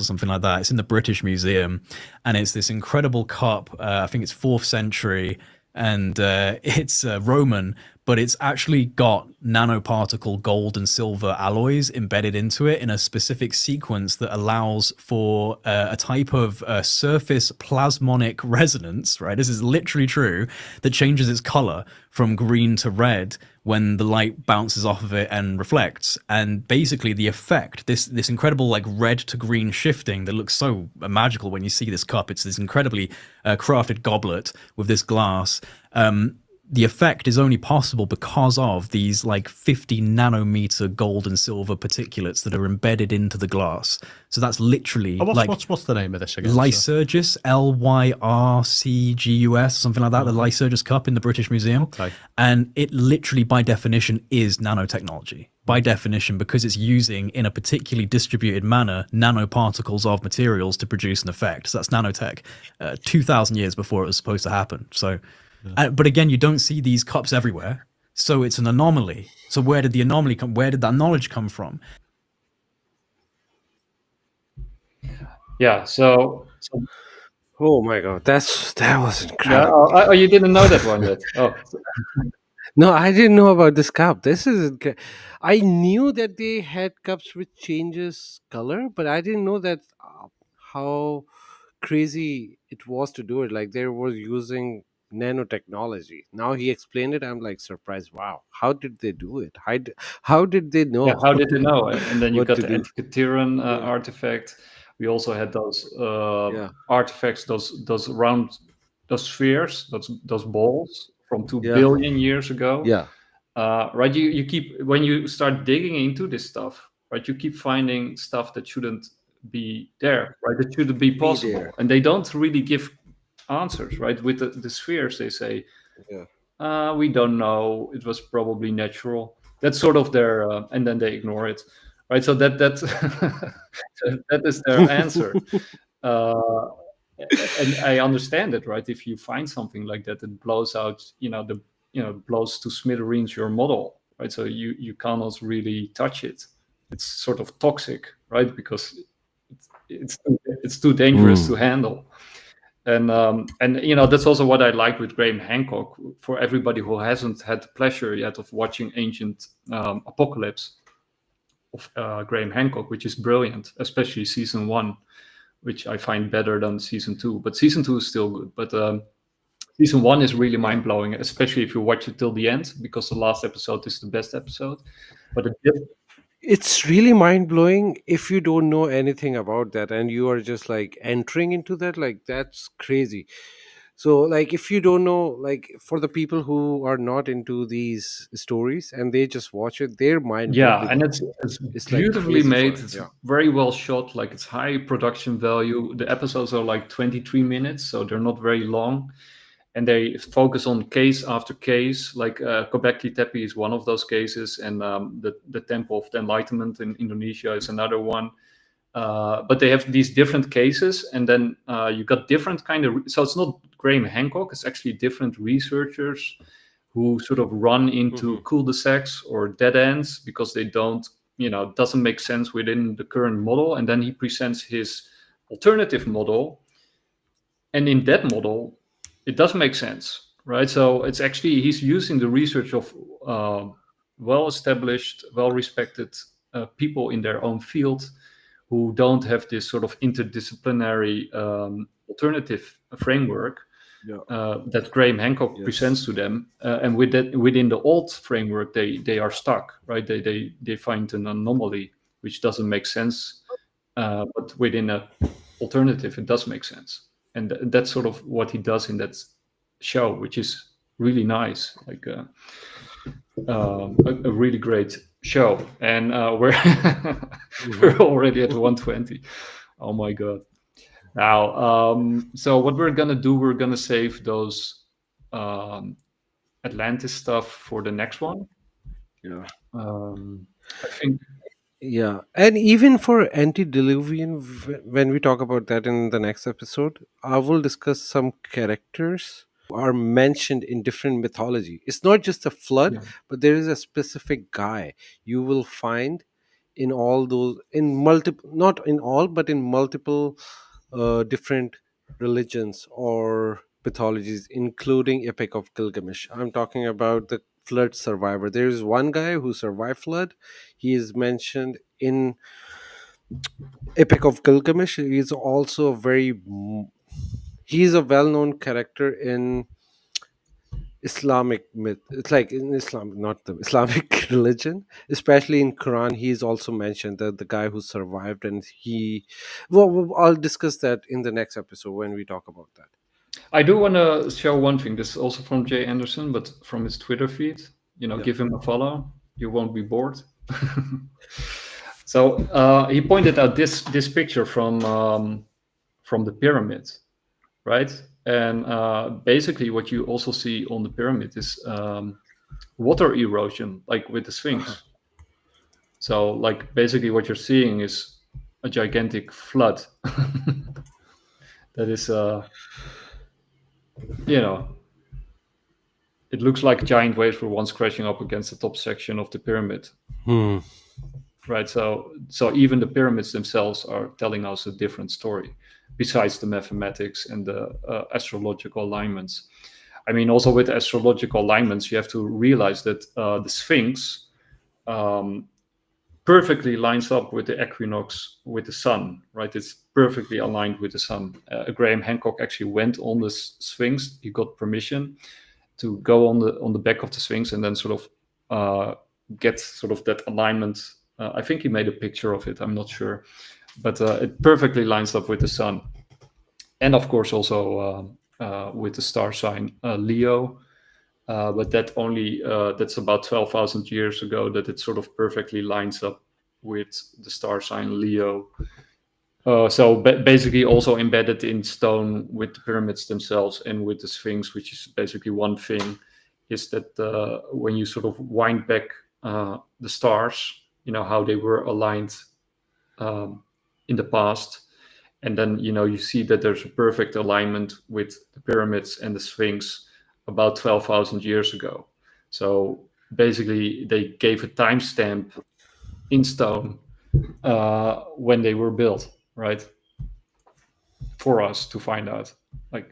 I: or something like that. It's in the British Museum, and it's this incredible cup. I think it's 4th century, and it's Roman, but it's actually got nanoparticle gold and silver alloys embedded into it in a specific sequence that allows for a type of surface plasmonic resonance, right? This is literally true, that changes its color from green to red when the light bounces off of it and reflects. And basically the effect, this incredible like red to green shifting that looks so magical when you see this cup. It's this incredibly crafted goblet with this glass. The effect is only possible because of these like 50 nanometer gold and silver particulates that are embedded into the glass. So that's literally
J: what's the name of this again?
I: Lycurgus, LYRCGUS, something like that. The Lycurgus cup in the British Museum.
J: Okay.
I: And it literally by definition is nanotechnology. By definition, because it's using in a particularly distributed manner nanoparticles of materials to produce an effect. So that's nanotech 2,000 years before it was supposed to happen. So but again, you don't see these cups everywhere, so it's an anomaly. So where did the anomaly come? Where did that knowledge come from?
A: Yeah. So
B: Oh my god, that was
A: yeah.
B: incredible.
A: Oh, you didn't know that one yet. Oh,
B: No, I didn't know about this cup. This is I knew that they had cups which changes color, but I didn't know that how crazy it was to do it. Like they were using nanotechnology. Now he explained it. I'm like surprised. Wow, how did they do it? How did they know?
A: yeah. How did they know? And then you
B: What
A: got
B: to
A: the
B: do?
A: Antikythera
B: Yeah.
A: artifact. We also had those
B: Yeah.
A: artifacts, those round, those spheres, those balls from 2
B: Yeah.
A: billion years ago.
B: Yeah.
A: Right. You keep, when you start digging into this stuff, right, you keep finding stuff that shouldn't be there, right? That shouldn't be possible,
B: there.
A: and they don't really give answers, right? With the spheres, they say,
B: Yeah.
A: we don't know. It was probably natural. That's sort of their, and then they ignore it, right? So that that is their answer. And I understand it, right? If you find something like that, it blows out, blows to smithereens your model, right? So you cannot really touch it. It's sort of toxic, right? Because it's too dangerous to handle. And that's also what I like with Graham Hancock. For everybody who hasn't had the pleasure yet of watching Ancient Apocalypse of Graham Hancock, which is brilliant, especially season 1, which I find better than season 2. But season 2 is still good. But season 1 is really mind-blowing, especially if you watch it till the end, because the last episode is the best episode. But
B: It's really mind-blowing if you don't know anything about that and you are just like entering into that. Like that's crazy. So like if you don't know, like for the people who are not into these stories and they just watch it, their mind
A: yeah,
B: would be
A: and
B: blown.
A: it's
B: like
A: beautifully
B: crazy for
A: made.
B: it,
A: It's
B: yeah.
A: very well shot. Like it's high production value. The episodes are like 23 minutes, so they're not very long, and they focus on case after case. Like Göbekli Tepe is one of those cases, and the Temple of the Enlightenment in Indonesia is another one. But they have these different cases, and then you got different kind of. So it's not Graham Hancock; it's actually different researchers who sort of run into cul-de-sacs or dead ends because they don't, doesn't make sense within the current model. And then he presents his alternative model, and in that model, it does make sense, right? So it's actually, he's using the research of well-established, well-respected people in their own field who don't have this sort of interdisciplinary alternative framework. that Graham Hancock presents to them, and within the old framework, they are stuck, right? They find an anomaly which doesn't make sense, but within a alternative, it does make sense, and that's sort of what he does in that show, which is really nice, like a really great show. And we're we're already at 120. Oh my god. Now, so what we're gonna do, we're gonna save those Atlantis stuff for the next one.
B: Yeah.
A: I think.
B: Yeah, and even for antediluvian, when we talk about that in the next episode, I will discuss some characters who are mentioned in different mythology. It's not just a flood, but there is a specific guy you will find in all those, in multiple, not in all, but in multiple different religions or mythologies, including Epic of Gilgamesh. I'm talking about the flood survivor. There is one guy who survived flood. He is mentioned in Epic of Gilgamesh. He is also he is a well-known character in Islamic myth. It's like in Islam, not the Islamic religion, especially in Quran. He is also mentioned, that the guy who survived, and I'll discuss that in the next episode when we talk about that.
A: I do want to show one thing. This is also from Jay Anderson, but from his Twitter feed. Give him a follow. You won't be bored. So he pointed out this picture from the pyramid, right? And basically, what you also see on the pyramid is water erosion, like with the Sphinx. So, like, basically, what you're seeing is a gigantic flood. That is, it looks like giant waves were once crashing up against the top section of the pyramid. Right. So even the pyramids themselves are telling us a different story, besides the mathematics and the astrological alignments. I mean, also with astrological alignments, you have to realize that the Sphinx perfectly lines up with the equinox with the sun, right? It's perfectly aligned with the sun. Graham Hancock actually went on the Sphinx. He got permission to go on the back of the Sphinx and then sort of get sort of that alignment. I think he made a picture of it. I'm not sure, but it perfectly lines up with the sun, and of course also with the star sign Leo. But that's about 12,000 years ago that it sort of perfectly lines up with the star sign Leo. So basically also embedded in stone with the pyramids themselves and with the Sphinx, which is basically one thing, is that when you sort of wind back the stars, how they were aligned in the past, and then you see that there's a perfect alignment with the pyramids and the Sphinx about 12,000 years ago. So basically they gave a timestamp in stone when they were built, right, for us to find out, like.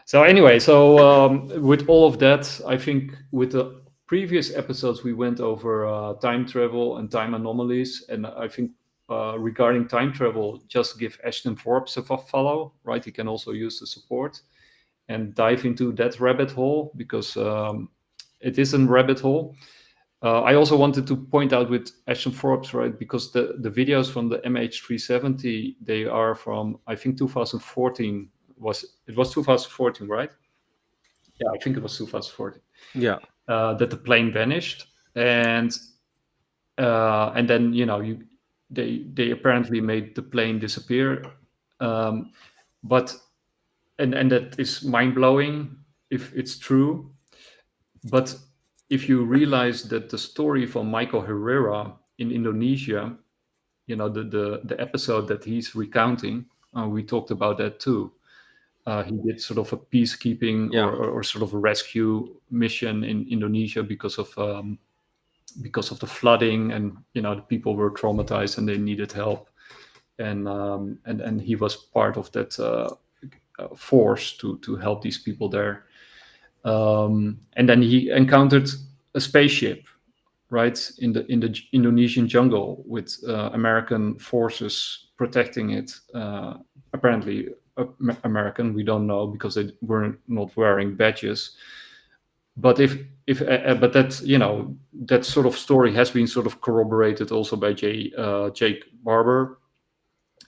A: So anyway, with all of that, I think with the previous episodes we went over time travel and time anomalies, and I think regarding time travel, just give Ashton Forbes a follow, right? He can also use the support and dive into that rabbit hole, because it is a rabbit hole. I also wanted to point out with Ashton Forbes, right, because the videos from the MH370, they are from, I think, 2014. It was 2014, right? Yeah, I think it was 2014.
B: Yeah.
A: That the plane vanished, and then they apparently made the plane disappear, but that is mind-blowing if it's true. But if you realize that the story from Michael Herrera in Indonesia, the episode that he's recounting, we talked about that too. He did sort of a peacekeeping or sort of a rescue mission in Indonesia because of the flooding, and the people were traumatized and they needed help, and he was part of that force to help these people there. And then he encountered a spaceship, right, in the Indonesian jungle with American forces protecting it, apparently American. We don't know because they were not wearing badges. But but that, that sort of story has been sort of corroborated also by Jake Barber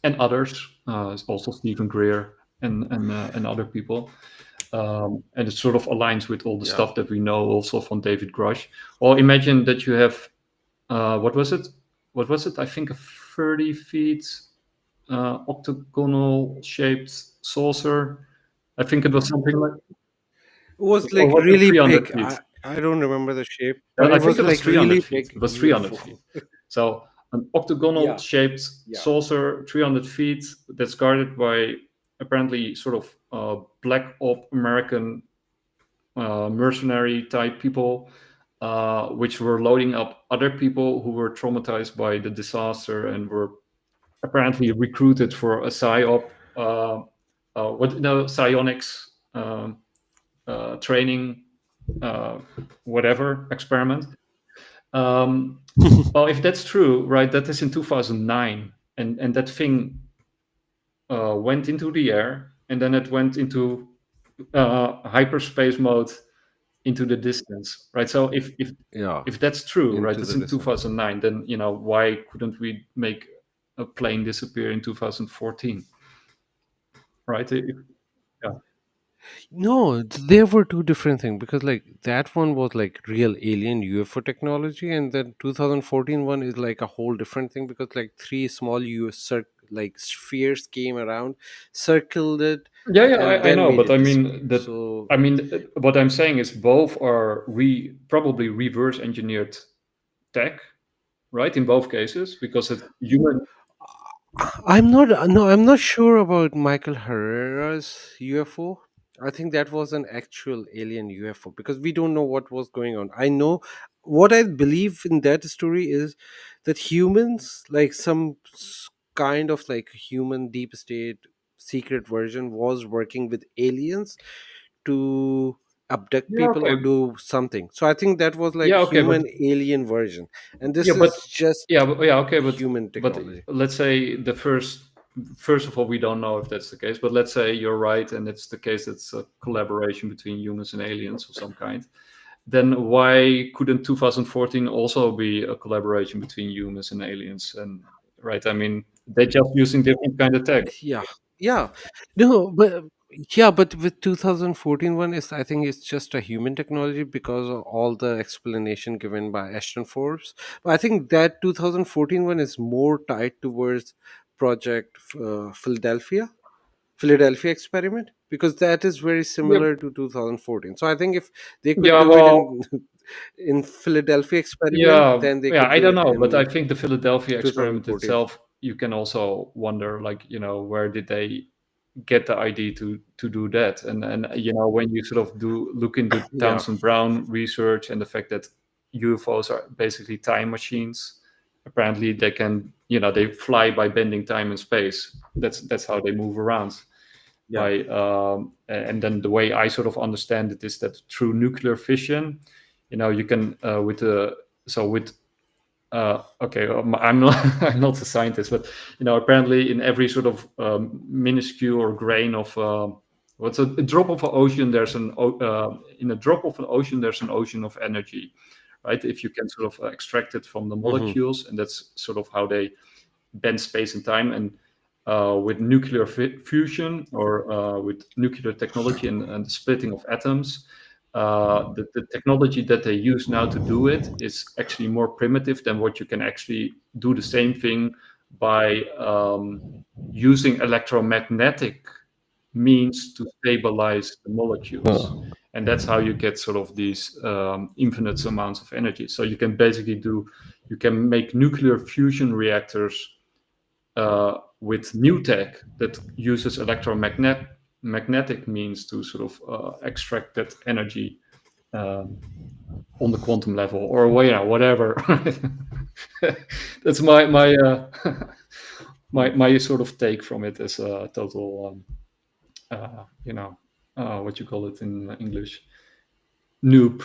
A: and others, also Stephen Greer and other people. And it sort of aligns with all the stuff that we know also from David Grush. Or imagine that you have, what was it? I think a 30 feet octagonal shaped saucer. I think it was something like.
B: It was
A: Or
B: like
A: was it
B: really
A: 300
B: big.
A: feet?
B: I don't remember the shape, but
A: I
B: it
A: think
B: was
A: it was
B: like
A: 300
B: really
A: feet.
B: big.
A: It was 300
B: UFO.
A: feet. So an octagonal shaped saucer, 300 feet, that's guarded by apparently sort of black op American mercenary type people, which were loading up other people who were traumatized by the disaster and were apparently recruited for a psyop, psionics training, whatever experiment. Well, if that's true, right, that is in 2009, and that thing went into the air, and then it went into hyperspace mode into the distance, right? So if that's true, right, it's in 2009, then why couldn't we make a plane disappear in 2014, right? Yeah.
B: No, there were two different things, because like that one was like real alien UFO technology, and then 2014 one is like a whole different thing, because like three small like spheres came around, circled it,
A: Yeah,
B: and
A: I
B: then
A: know,
B: made
A: but
B: it
A: I
B: disappear.
A: mean that.
B: So
A: I mean, what I'm saying is both are probably reverse engineered tech, right? In both cases, because it's human.
B: I'm not no, I'm not sure about Michael Herrera's UFO. I think that was an actual alien UFO, because we don't know what was going on. I know what I believe in that story is that humans, like some kind of like human deep state secret version, was working with aliens to abduct
A: Yeah,
B: people
A: okay.
B: or do something. So I think that was like
A: Yeah, okay, but
B: human alien version, and this
A: yeah, but
B: is just
A: okay,
B: human
A: but
B: technology.
A: let's say first of all, we don't know if that's the case, but let's say you're right, and it's the case. It's a collaboration between humans and aliens of some kind. Then why couldn't 2014 also be a collaboration between humans and aliens? And right, I mean, they're just using different kind of tech.
B: Yeah, yeah. No, but yeah, but with 2014 one is, I think it's just a human technology because of all the explanation given by Ashton Forbes. But I think that 2014 one is more tied towards Project Philadelphia experiment, because that is very
A: Yeah,
B: similar to 2014. So I think if they could
A: yeah,
B: do it
A: well,
B: in Philadelphia experiment,
A: yeah,
B: then they
A: yeah.
B: could
A: I
B: do
A: don't
B: it
A: know, but I
B: in
A: think the Philadelphia experiment
B: 2014.
A: itself, you can also wonder, like, where did they get the idea to do that? And when you sort of do look into
B: Yeah,
A: Townsend Brown research and the fact that UFOs are basically time machines, apparently they can, they fly by bending time and space. That's how they move around.
B: yeah.
A: And then the way I sort of understand it is that through nuclear fission, you can with the so with okay, I'm not I'm not a scientist, but apparently in every sort of minuscule or grain of what's a drop of an ocean, there's in a drop of an ocean there's an ocean of energy, right? If you can sort of extract it from the
B: Hmm.
A: molecules, and that's sort of how they bend space and time. And with nuclear fusion, or with nuclear technology and the splitting of atoms, the technology that they use now to do it is actually more primitive than what you can actually do the same thing by using electromagnetic means to stabilize the molecules. And that's how you get sort of these infinite amounts of energy. So you can basically you can make nuclear fusion reactors with new tech that uses magnetic means to sort of extract that energy on the quantum level, or whatever. That's my sort of take from it as a total what you call it in English, noob.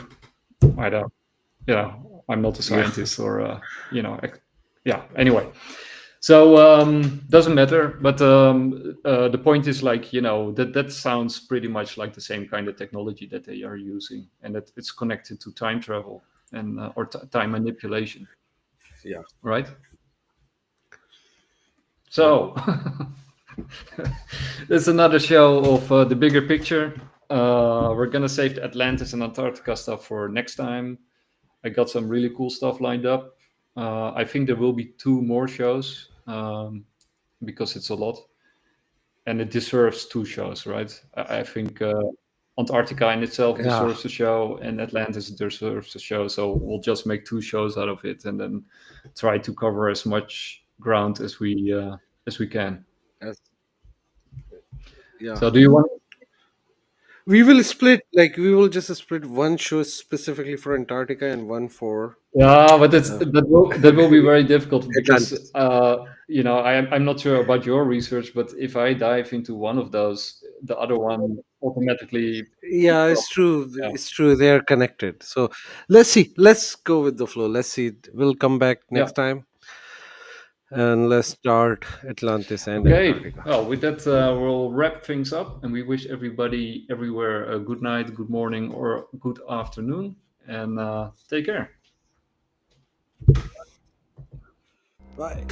A: I don't, I'm not a
B: Yeah.
A: scientist, or yeah. Anyway, So doesn't matter, but the point is like, that sounds pretty much like the same kind of technology that they are using, and that it's connected to time travel and or time manipulation.
B: Yeah.
A: Right. So there's another show of the bigger picture. We're gonna save the Atlantis and Antarctica stuff for next time. I got some really cool stuff lined up. I think there will be 2 more shows because it's a lot, and it deserves 2 shows, right? I think Antarctica in itself deserves a show, and Atlantis deserves a show. So we'll just make 2 shows out of it, and then try to cover as much ground as we can.
B: Yeah.
A: So do you want?
B: We will just split one show specifically for Antarctica and one for.
A: Yeah, but that will be very difficult because I'm not sure about your research, but if I dive into one of those, the other one automatically.
B: Yeah, it's true.
A: Yeah.
B: It's true. They are connected. So let's see. Let's go with the flow. Let's see. We'll come back next time. And let's start Atlantis and Antarctica.
A: Well, with that, we'll wrap things up, and we wish everybody everywhere a good night, good morning, or good afternoon, and take care.
B: Bye.